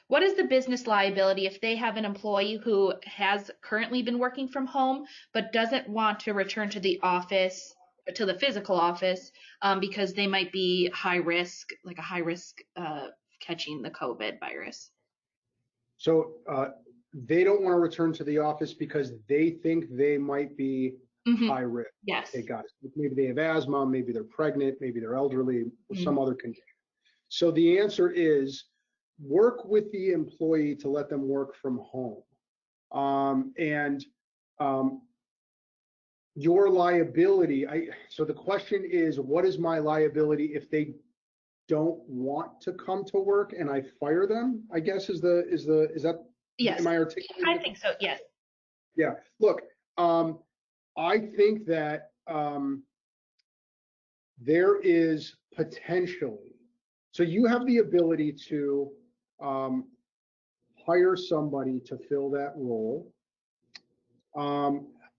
what is the business liability if they have an employee who has currently been working from home but doesn't want to return to the office, to the physical office, because they might be high risk, like a high risk catching the COVID virus? So they don't want to return to the office because they think they might be high risk. Yes. Okay, got it. Maybe they have asthma, maybe they're pregnant, maybe they're elderly, or some other condition. So the answer is work with the employee to let them work from home. your liability, so the question is, what is my liability if they don't want to come to work and I fire them? I guess is that, Yes, am I articulating? I think so. Yes. Yeah, look, I think that there is potentially, so you have the ability to hire somebody to fill that role.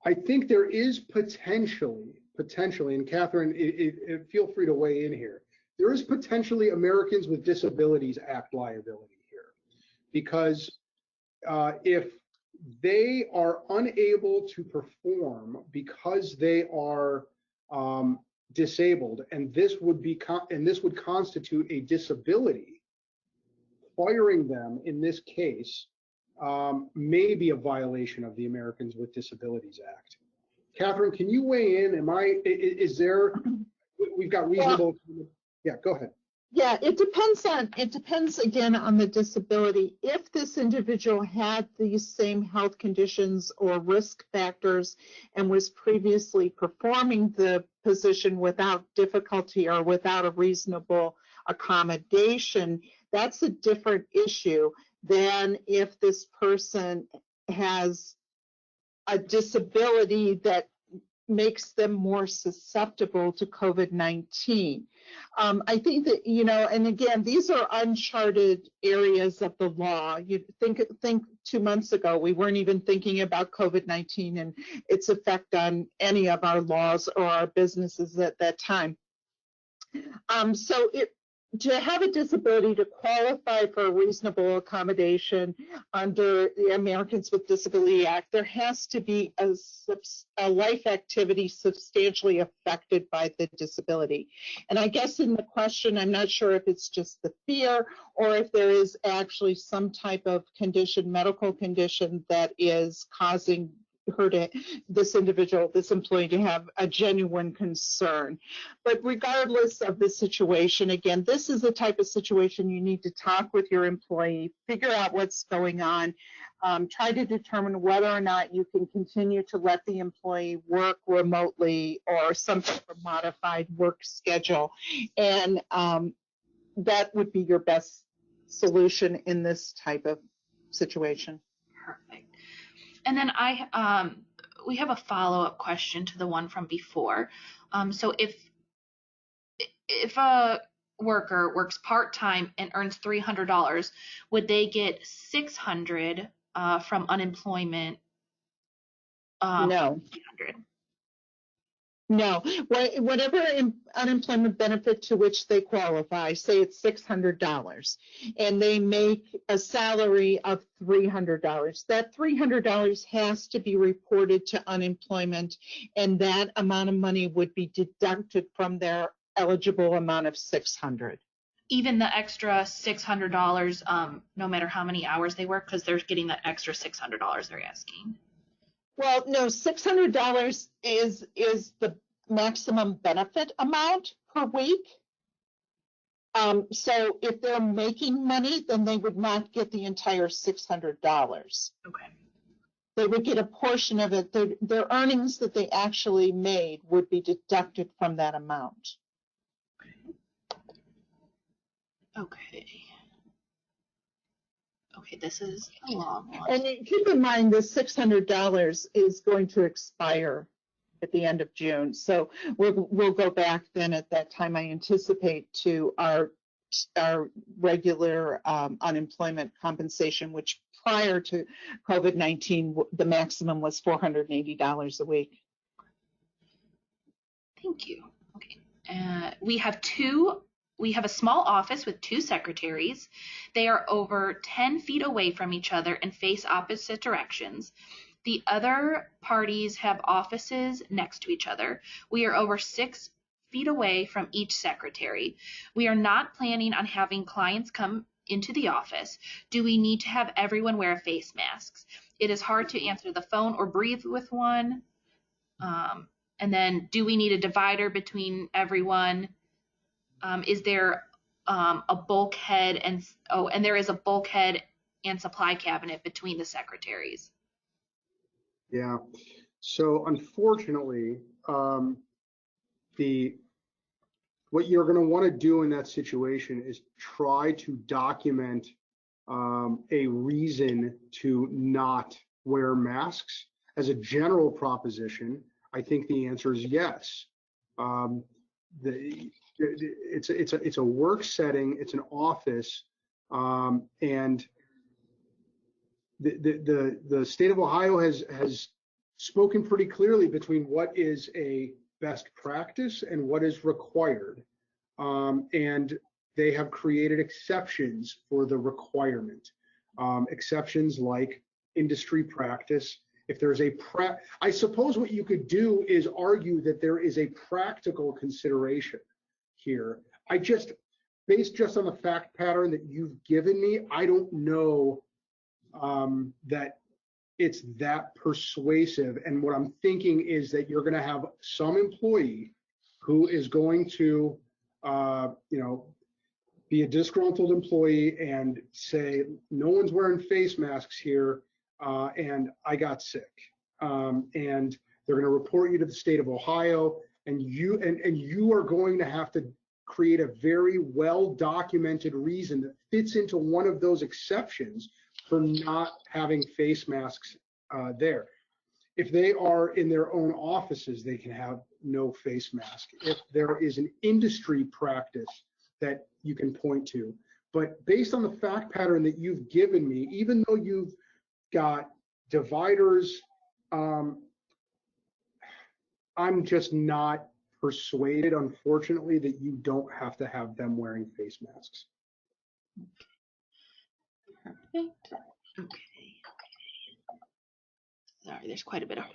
I think there is potentially, and Catherine, feel free to weigh in here. There is potentially Americans with Disabilities Act liability here, because if they are unable to perform because they are disabled, and this would constitute a disability, firing them in this case may be a violation of the Americans with Disabilities Act. Catherine, can you weigh in? We've got reasonable, yeah, go ahead. Yeah, it depends again on the disability. If this individual had these same health conditions or risk factors and was previously performing the position without difficulty or without a reasonable accommodation, that's a different issue than if this person has a disability that makes them more susceptible to COVID-19. I think that, and again, these are uncharted areas of the law. You think 2 months ago, we weren't even thinking about COVID-19 and its effect on any of our laws or our businesses at that time. To have a disability, to qualify for a reasonable accommodation under the Americans with Disability Act, there has to be a life activity substantially affected by the disability. And I guess in the question, I'm not sure if it's just the fear or if there is actually some type of condition, medical condition, that is causing this employee to have a genuine concern. But regardless of the situation, again, this is the type of situation you need to talk with your employee, figure out what's going on, try to determine whether or not you can continue to let the employee work remotely or some type of modified work schedule. And that would be your best solution in this type of situation. Perfect. And then we have a follow-up question to the one from before. So if a worker works part-time and earns $300, would they get $600 from unemployment? No. $300. No, whatever unemployment benefit to which they qualify, say it's $600, and they make a salary of $300. That $300 has to be reported to unemployment, and that amount of money would be deducted from their eligible amount of $600. Even the extra $600, no matter how many hours they work, because they're getting that extra $600 they're asking. Well, no, $600 is the maximum benefit amount per week. So if they're making money, then they would not get the entire $600. Okay. They would get a portion of it. Their earnings that they actually made would be deducted from that amount. Okay. Okay, this is a long one. And keep in mind, this $600 is going to expire at the end of June. So we'll go back then at that time, I anticipate, to our regular unemployment compensation, which prior to COVID-19, the maximum was $480 a week. Thank you. Okay. We have a small office with 2 secretaries. They are over 10 feet away from each other and face opposite directions. The other parties have offices next to each other. We are over 6 feet away from each secretary. We are not planning on having clients come into the office. Do we need to have everyone wear face masks? It is hard to answer the phone or breathe with one. And then, do we need a divider between everyone? Is there a bulkhead and there is a bulkhead and supply cabinet between the secretaries? Yeah. So unfortunately, what you're going to want to do in that situation is try to document a reason to not wear masks. As a general proposition, I think the answer is yes. It's a work setting, it's an office, and the state of Ohio has spoken pretty clearly between what is a best practice and what is required. And they have created exceptions for the requirement. Exceptions like industry practice. If there's I suppose what you could do is argue that there is a practical consideration here. Based just on the fact pattern that you've given me, I don't know that it's that persuasive. And what I'm thinking is that you're going to have some employee who is going to, be a disgruntled employee and say, no one's wearing face masks here, and I got sick. And they're going to report you to the state of Ohio, and you are going to have to create a very well documented reason that fits into one of those exceptions for not having face masks there. If they are in their own offices, they can have no face mask. If there is an industry practice that you can point to. But based on the fact pattern that you've given me, even though you've got dividers, I'm just not persuaded, unfortunately, that you don't have to have them wearing face masks. Perfect. Okay. Sorry, there's quite a bit of.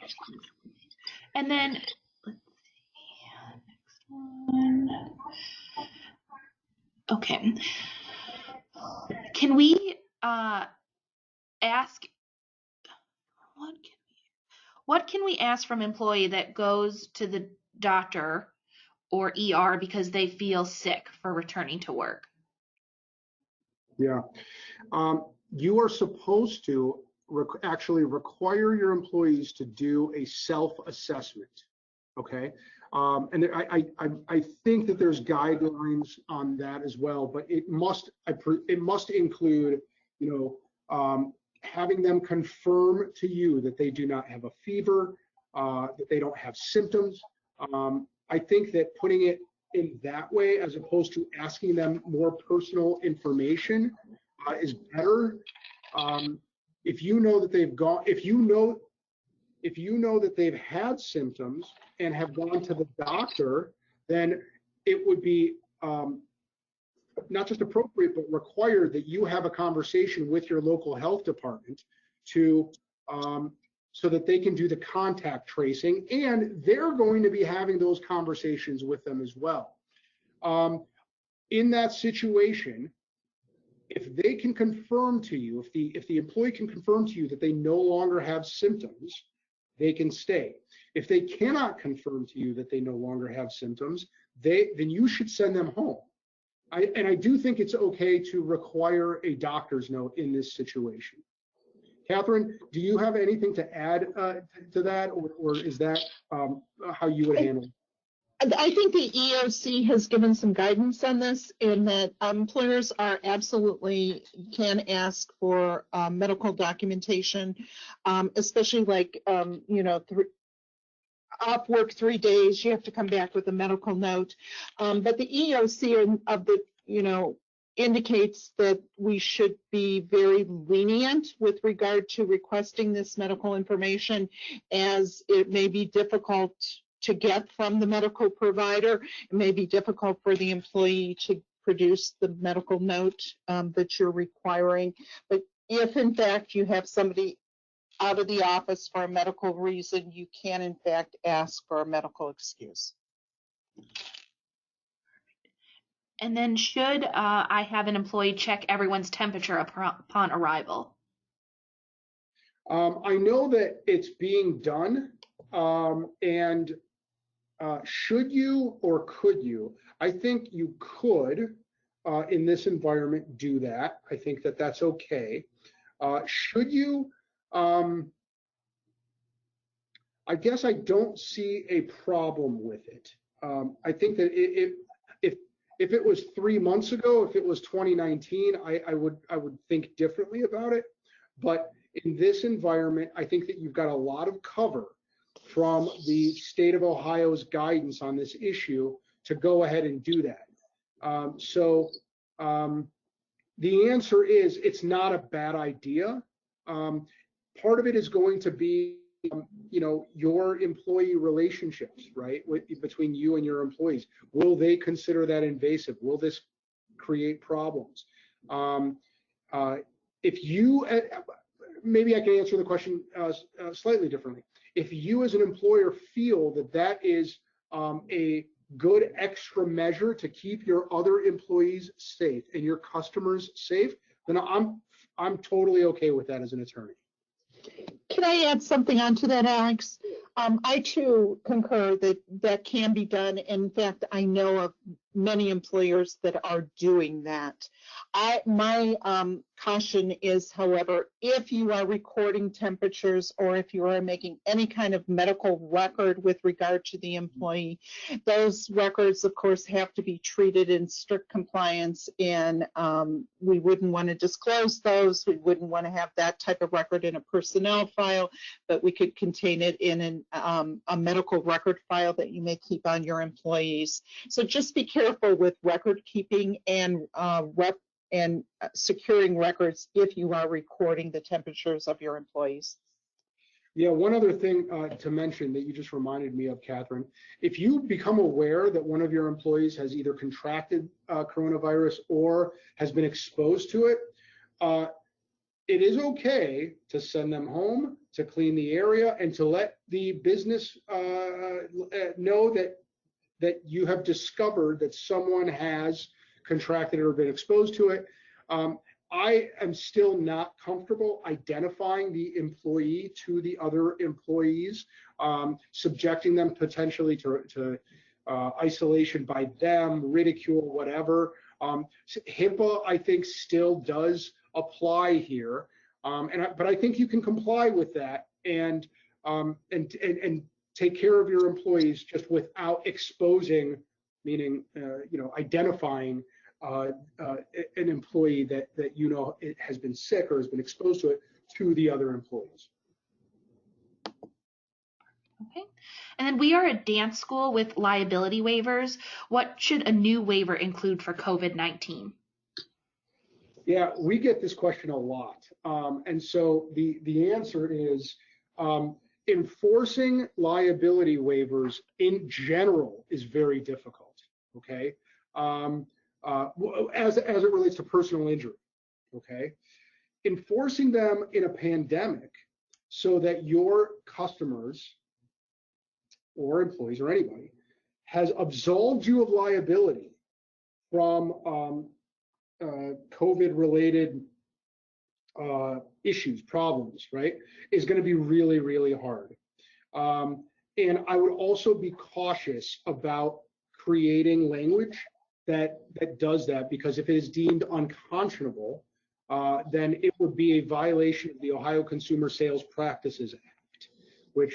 And then let's see, next one. Okay. Can we ask what can we ask from employee that goes to the doctor or ER because they feel sick for returning to work? Yeah. You are supposed to actually require your employees to do a self-assessment. Okay. And I think that there's guidelines on that as well, but it must include, having them confirm to you that they do not have a fever, that they don't have symptoms. I think that putting it in that way, as opposed to asking them more personal information, is better. If you know that they've gone, if you know that they've had symptoms and have gone to the doctor, then it would be not just appropriate, but required that you have a conversation with your local health department to so that they can do the contact tracing, and they're going to be having those conversations with them as well. In that situation, if they can confirm to you, if the employee can confirm to you that they no longer have symptoms, they can stay. If they cannot confirm to you that they no longer have symptoms, then you should send them home. I do think it's okay to require a doctor's note in this situation. Catherine, do you have anything to add to that, or is that how you would handle it? I think the EOC has given some guidance on this, in that employers are absolutely can ask for medical documentation, especially like, off work 3 days, you have to come back with a medical note. But the EOC of the, indicates that we should be very lenient with regard to requesting this medical information, as it may be difficult to get from the medical provider. It may be difficult for the employee to produce the medical note that you're requiring. But if in fact you have somebody out of the office for a medical reason, you can in fact ask for a medical excuse. And then should I have an employee check everyone's temperature upon arrival? I know that it's being done, and should you or could you? I think you could, in this environment, do that. I think that that's okay. Should you? I guess I don't see a problem with it. I think that if it was 3 months ago, if it was 2019, I would think differently about it. But in this environment, I think that you've got a lot of cover from the state of Ohio's guidance on this issue to go ahead and do that. The answer is it's not a bad idea. Part of it is going to be, your employee relationships, right, between you and your employees. Will they consider that invasive? Will this create problems? If you, maybe I can answer the question slightly differently. If you as an employer feel that that is a good extra measure to keep your other employees safe and your customers safe, then I'm totally okay with that as an attorney. Can I add something onto that, Alex? I too concur that that can be done. In fact, I know of many employers that are doing that. My caution is, however, if you are recording temperatures or if you are making any kind of medical record with regard to the employee, those records, of course, have to be treated in strict compliance, and we wouldn't want to disclose those. We wouldn't want to have that type of record in a personnel file, but we could contain it in a medical record file that you may keep on your employees. So just be careful with record keeping and securing records if you are recording the temperatures of your employees. Yeah, one other thing to mention that you just reminded me of, Catherine, if you become aware that one of your employees has either contracted coronavirus or has been exposed to it, it is okay to send them home, to clean the area, and to let the business know that you have discovered that someone has contracted it or been exposed to it. I am still not comfortable identifying the employee to the other employees, subjecting them potentially to isolation by them, ridicule, whatever. HIPAA, I think, still does apply here, but I think you can comply with that and take care of your employees just without exposing, meaning identifying an employee that it has been sick or has been exposed to it to the other employees. Okay. And then we are a dance school with liability waivers. What should a new waiver include for COVID-19? Yeah, we get this question a lot. And so the answer is enforcing liability waivers in general is very difficult, okay? As it relates to personal injury, okay? Enforcing them in a pandemic so that your customers or employees or anybody has absolved you of liability from COVID-related issues, problems, right, is going to be really, really hard. And I would also be cautious about creating language that does that, because if it is deemed unconscionable, then it would be a violation of the Ohio Consumer Sales Practices Act, which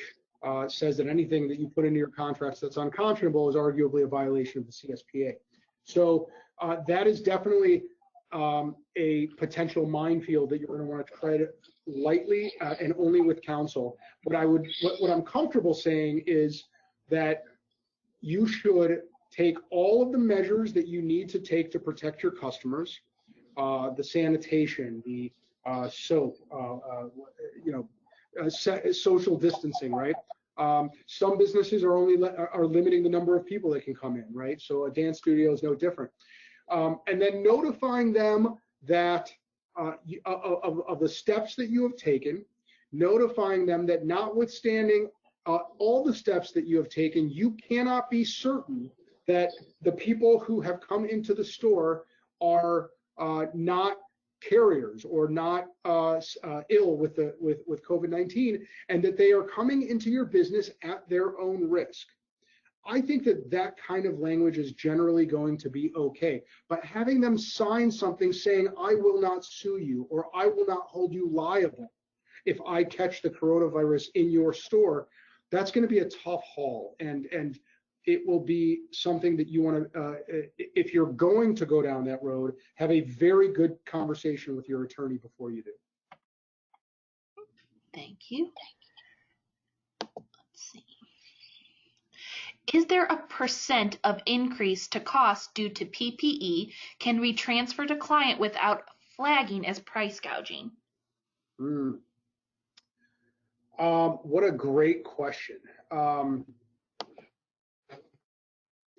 says that anything that you put into your contracts that's unconscionable is arguably a violation of the CSPA. So that is definitely a potential minefield that you're going to want to tread lightly and only with counsel. What I'm comfortable saying is that you should take all of the measures that you need to take to protect your customers, the sanitation, the soap, social distancing, right? Some businesses are limiting the number of people that can come in, right? So a dance studio is no different. And then notifying them that of the steps that you have taken, notifying them that notwithstanding all the steps that you have taken, you cannot be certain that the people who have come into the store are not carriers or not ill with COVID-19, and that they are coming into your business at their own risk. I think that kind of language is generally going to be okay, but having them sign something saying, I will not sue you, or I will not hold you liable if I catch the coronavirus in your store, that's going to be a tough haul, and it will be something that you want to, if you're going to go down that road, have a very good conversation with your attorney before you do. Thank you. Let's see. Is there a percent of increase to cost due to PPE can we transfer to client without flagging as price gouging? What a great question.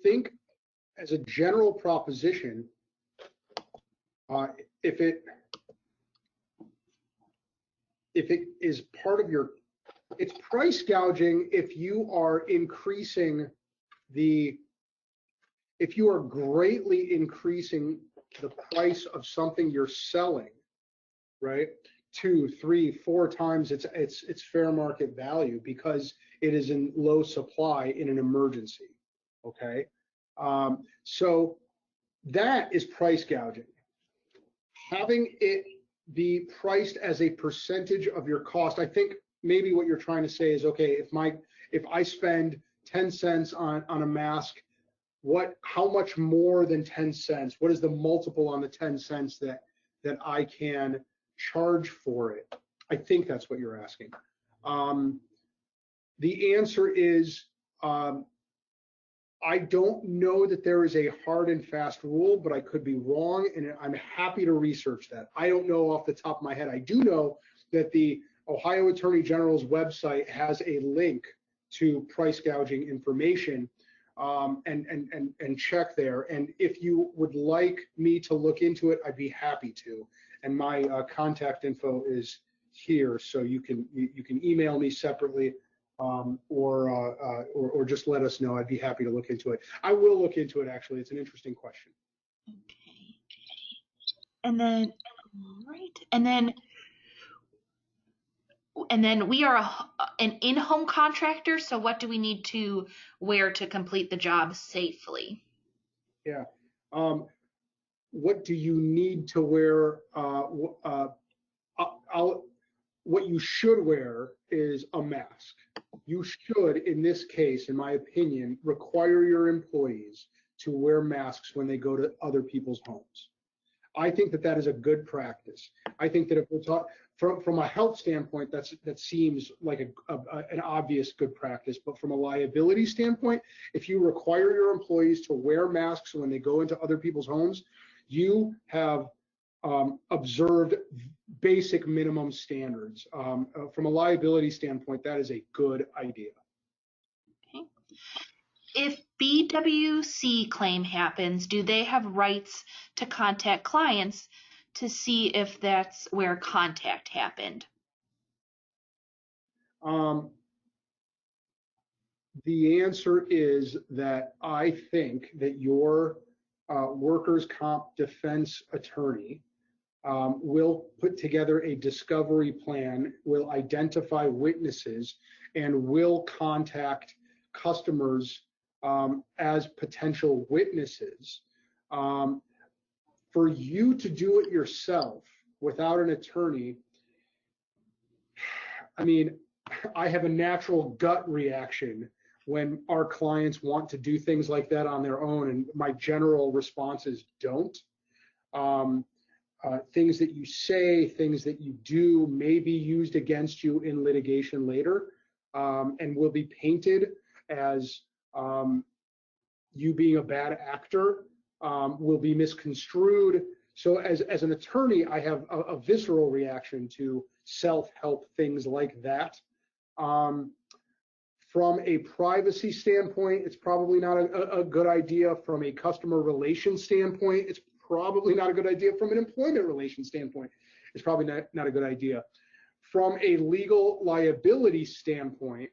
Think as a general proposition, if it is part of your, it's price gouging if you are increasing if you are greatly increasing the price of something you're selling, right? 2, 3, 4 times its fair market value because it is in low supply in an emergency. Okay, so that is price gouging. Having it be priced as a percentage of your cost, I think maybe what you're trying to say is, okay, if I spend 10 cents on a mask, how much more than 10 cents? What is the multiple on the 10 cents that I can charge for it? I think that's what you're asking. The answer is, I don't know that there is a hard and fast rule, but I could be wrong, and I'm happy to research that. I don't know off the top of my head. I do know that the Ohio Attorney General's website has a link to price gouging information, and check there. And if you would like me to look into it, I'd be happy to. And my contact info is here, so you can email me separately, or just let us know. I'd be happy to look into it. I will look into it, actually. It's an interesting question. Okay. And then, all right. And then we are an in-home contractor, so what do we need to wear to complete the job safely? Yeah. What do you need to wear? What you should wear is a mask. You should, in this case, in my opinion, require your employees to wear masks when they go to other people's homes. I think that is a good practice. I think that if we're talking from a health standpoint, that seems like an obvious good practice. But from a liability standpoint, if you require your employees to wear masks when they go into other people's homes, you have observed basic minimum standards. From a liability standpoint, that is a good idea. Okay. If BWC claim happens, do they have rights to contact clients to see if that's where contact happened? The answer is that I think that your workers' comp defense attorney will put together a discovery plan, will identify witnesses, and will contact customers as potential witnesses. For you to do it yourself without an attorney, I mean, I have a natural gut reaction when our clients want to do things like that on their own, and my general response is don't. Things that you say, things that you do may be used against you in litigation later, and will be painted as you being a bad actor, will be misconstrued. So as an attorney, I have a visceral reaction to self-help things like that. From a privacy standpoint, it's probably not a good idea. From a customer relations standpoint, it's probably not a good idea. From an employment relations standpoint, it's probably not a good idea. From a legal liability standpoint,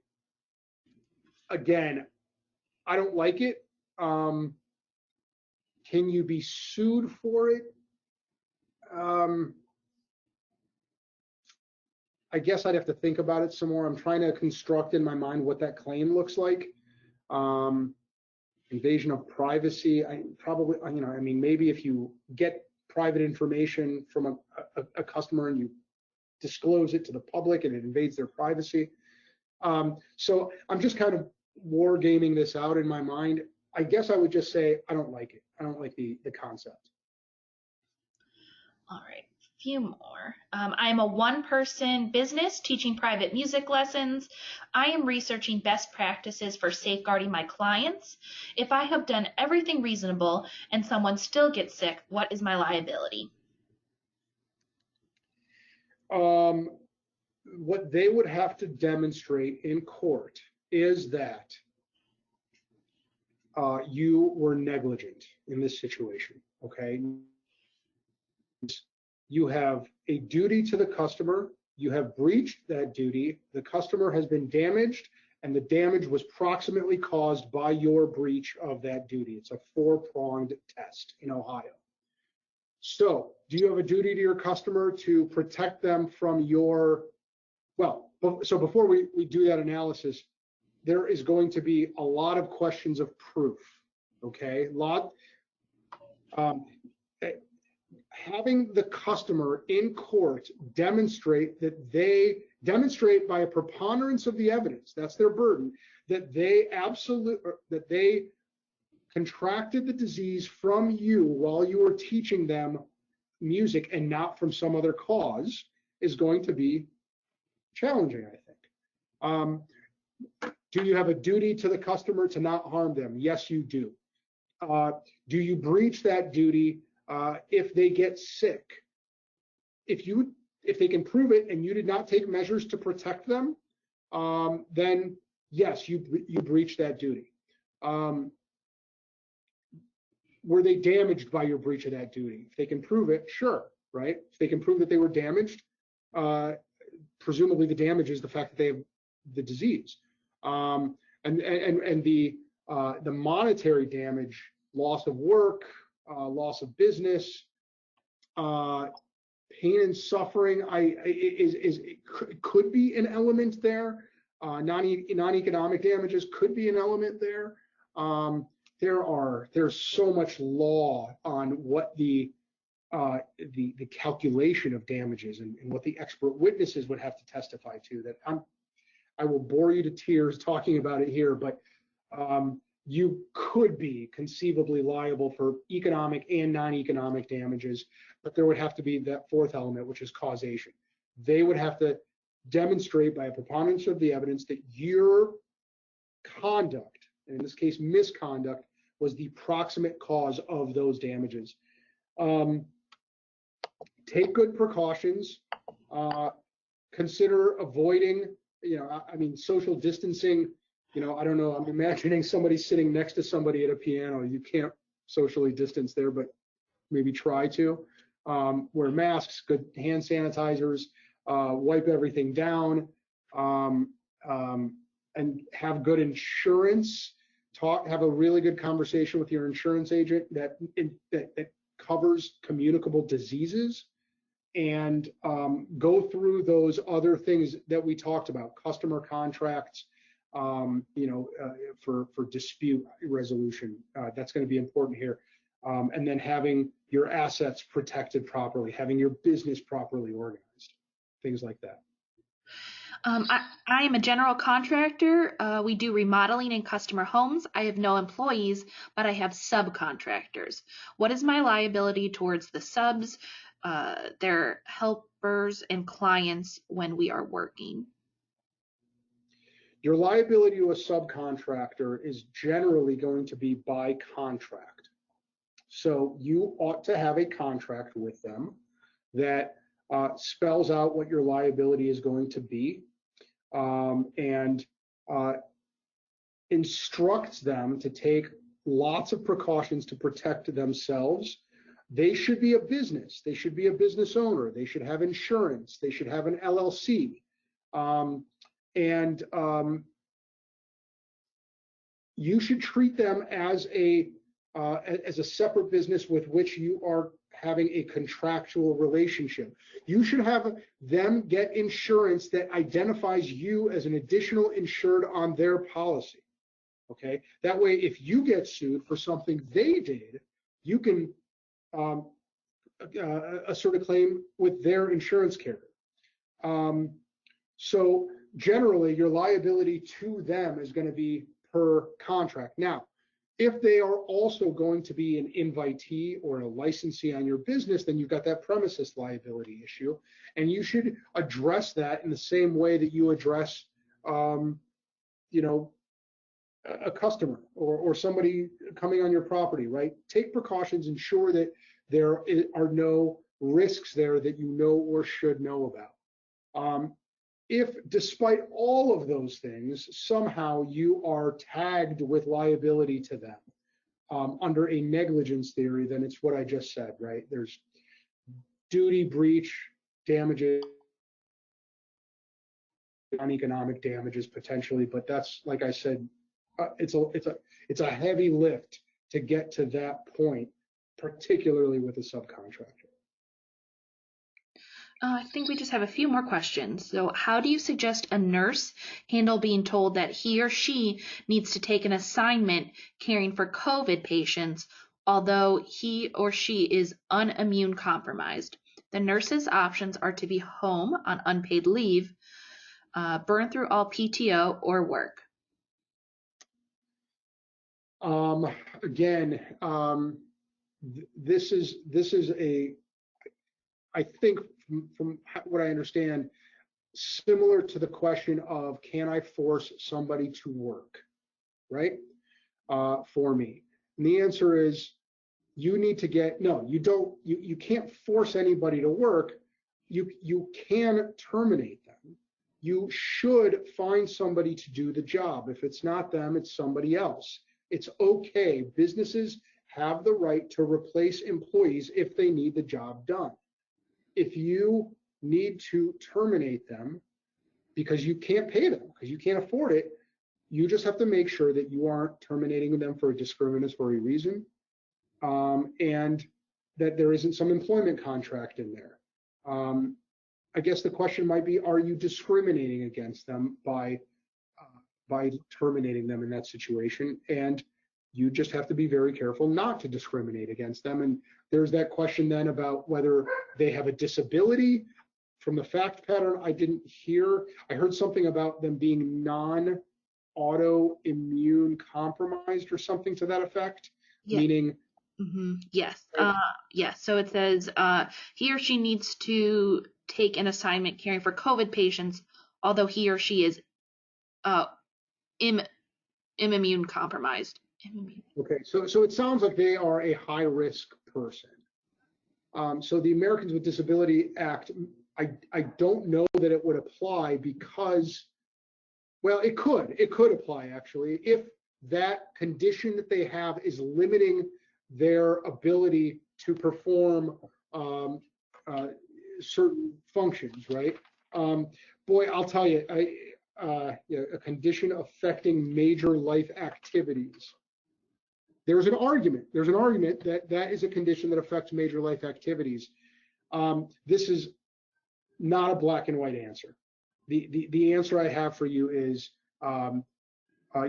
again, I don't like it. Can you be sued for it? I guess I'd have to think about it some more. I'm trying to construct in my mind what that claim looks like. Invasion of privacy, I mean, maybe if you get private information from a customer and you disclose it to the public and it invades their privacy. So I'm just kind of war gaming this out in my mind. I guess I would just say I don't like it. I don't like the concept. All right, a few more. I'm a one-person business teaching private music lessons. I am researching best practices for safeguarding my clients. If I have done everything reasonable and someone still gets sick, what is my liability? What they would have to demonstrate in court is that you were negligent in this situation, okay? You have a duty to the customer, you have breached that duty, the customer has been damaged, and the damage was proximately caused by your breach of that duty. It's a four-pronged test in Ohio. So, do you have a duty to your customer to protect them from your, well, so before we do that analysis, there is going to be a lot of questions of proof, okay? Having the customer in court demonstrate by a preponderance of the evidence, that's their burden, that they contracted the disease from you while you were teaching them music and not from some other cause is going to be challenging, I think. Do you have a duty to the customer to not harm them? Yes, you do. Do you breach that duty if they get sick? If they can prove it and you did not take measures to protect them, then yes, you breach that duty. Were they damaged by your breach of that duty? If they can prove it, sure, right? If they can prove that they were damaged, presumably the damage is the fact that they have the disease. And the monetary damage, loss of work, loss of business, pain and suffering, could be an element there. Non-economic damages could be an element there. There's so much law on what the calculation of damages and what the expert witnesses would have to testify to that I will bore you to tears talking about it here, but you could be conceivably liable for economic and non-economic damages, but there would have to be that fourth element, which is causation. They would have to demonstrate by a preponderance of the evidence that your conduct, and in this case misconduct, was the proximate cause of those damages. Take good precautions. Consider avoiding, social distancing. I don't know. I'm imagining somebody sitting next to somebody at a piano. You can't socially distance there, but maybe try to. Wear masks, good hand sanitizers, wipe everything down, and have good insurance. Have a really good conversation with your insurance agent that covers communicable diseases, and go through those other things that we talked about, customer contracts, for dispute resolution. That's going to be important here. And then having your assets protected properly, having your business properly organized, things like that. I am a general contractor. We do remodeling in customer homes. I have no employees, but I have subcontractors. What is my liability towards the subs, their helpers and clients when we are working? Your liability to a subcontractor is generally going to be by contract. So you ought to have a contract with them that spells out what your liability is going to be, and instructs them to take lots of precautions to protect themselves. They should be a business. They should be a business owner. They should have insurance. They should have an LLC. And you should treat them as a separate business with which you are having a contractual relationship. You should have them get insurance that identifies you as an additional insured on their policy. Okay, that way, if you get sued for something they did, you can assert a claim with their insurance carrier. So generally your liability to them is going to be per contract. Now, if they are also going to be an invitee or a licensee on your business, then you've got that premises liability issue, and you should address that in the same way that you address, you know, a customer or somebody coming on your property, right? Take precautions, ensure that there are no risks there that you know or should know about. If despite all of those things, somehow you are tagged with liability to them under a negligence theory, then it's what I just said, right? There's duty breach, damages, non-economic damages potentially, but that's, like I said, it's a heavy lift to get to that point, particularly with a subcontractor. I think we just have a few more questions. So how do you suggest a nurse handle being told that he or she needs to take an assignment caring for COVID patients, although he or she is unimmune compromised? The nurse's options are to be home on unpaid leave, burn through all PTO, or work. Again, this is a, I think from what I understand, similar to the question of, can I force somebody to work, right? For me. And the answer is, you need to get, no, you don't, you can't force anybody to work. You can terminate them. You should find somebody to do the job. If it's not them, it's somebody else. It's okay. Businesses have the right to replace employees if they need the job done. If you need to terminate them because you can't pay them, because you can't afford it, you just have to make sure that you aren't terminating them for a discriminatory reason, and that there isn't some employment contract in there. I guess the question might be, are you discriminating against them by terminating them in that situation? And you just have to be very careful not to discriminate against them. And there's that question then about whether they have a disability. From the fact pattern, I didn't hear. I heard something about them being non-autoimmune compromised or something to that effect, Yeah. meaning. Yes. Yes. So it says he or she needs to take an assignment caring for COVID patients, although he or she is immune compromised. Okay, so it sounds like they are a high risk person. So the Americans with Disability Act, I don't know that it would apply because, well, it could apply actually if that condition that they have is limiting their ability to perform certain functions, right? Boy, I'll tell you, a condition affecting major life activities. There's an argument that that is a condition that affects major life activities. This is not a black and white answer. The answer I have for you is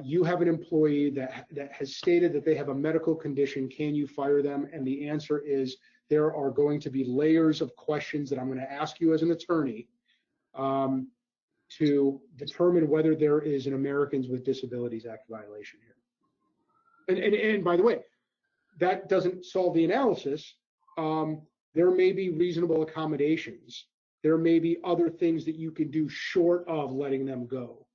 you have an employee that has stated that they have a medical condition. Can you fire them? And the answer is there are going to be layers of questions that I'm going to ask you as an attorney to determine whether there is an Americans with Disabilities Act violation here. And by the way, that doesn't solve the analysis. There may be reasonable accommodations. There may be other things that you can do short of letting them go.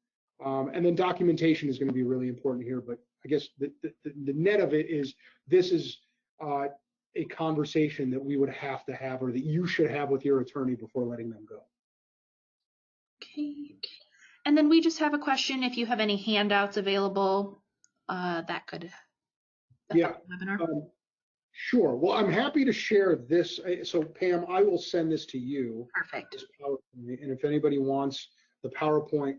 And then documentation is going to be really important here. But I guess the net of it is this is a conversation that we would have to have, or that you should have with your attorney before letting them go. Okay. And then we just have a question, if you have any handouts available that could affect the webinar. Sure. Well, I'm happy to share this. So Pam, I will send this to you. Perfect. This PowerPoint. And if anybody wants the PowerPoint,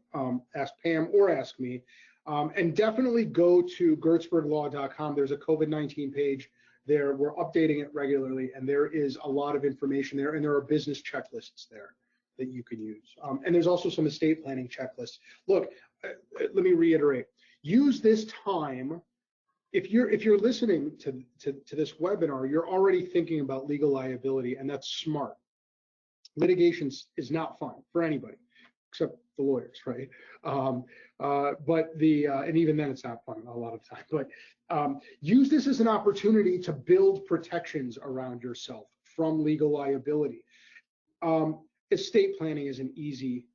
ask Pam or ask me. And definitely go to gertsburglaw.com. There's a COVID-19 page there. We're updating it regularly, and there is a lot of information there, and there are business checklists there that you can use. And there's also some estate planning checklists. Look, let me reiterate. Use this time. If you're listening to this webinar, you're already thinking about legal liability, and that's smart. Litigation is not fun for anybody, except the lawyers, right? And even then it's not fun a lot of time, but use this as an opportunity to build protections around yourself from legal liability. Estate planning is an easy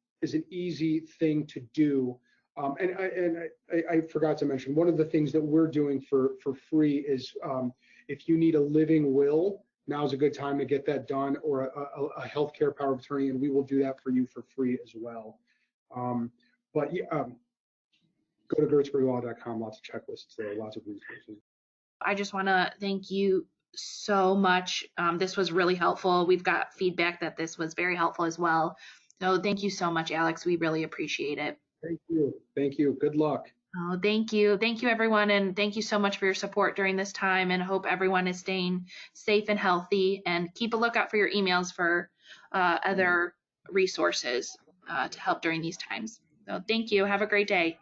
thing to do. I forgot to mention, one of the things that we're doing for free is if you need a living will, now's a good time to get that done, or a healthcare power of attorney, and we will do that for you for free as well. Go to gertsburglaw.com, lots of checklists there, lots of resources. I just want to thank you so much. This was really helpful. We've got feedback that this was very helpful as well. So thank you so much, Alex. We really appreciate it. Thank you. Thank you. Good luck. Oh, thank you. Thank you, everyone. And thank you so much for your support during this time. And I hope everyone is staying safe and healthy. And keep a lookout for your emails for other resources to help during these times. So thank you. Have a great day.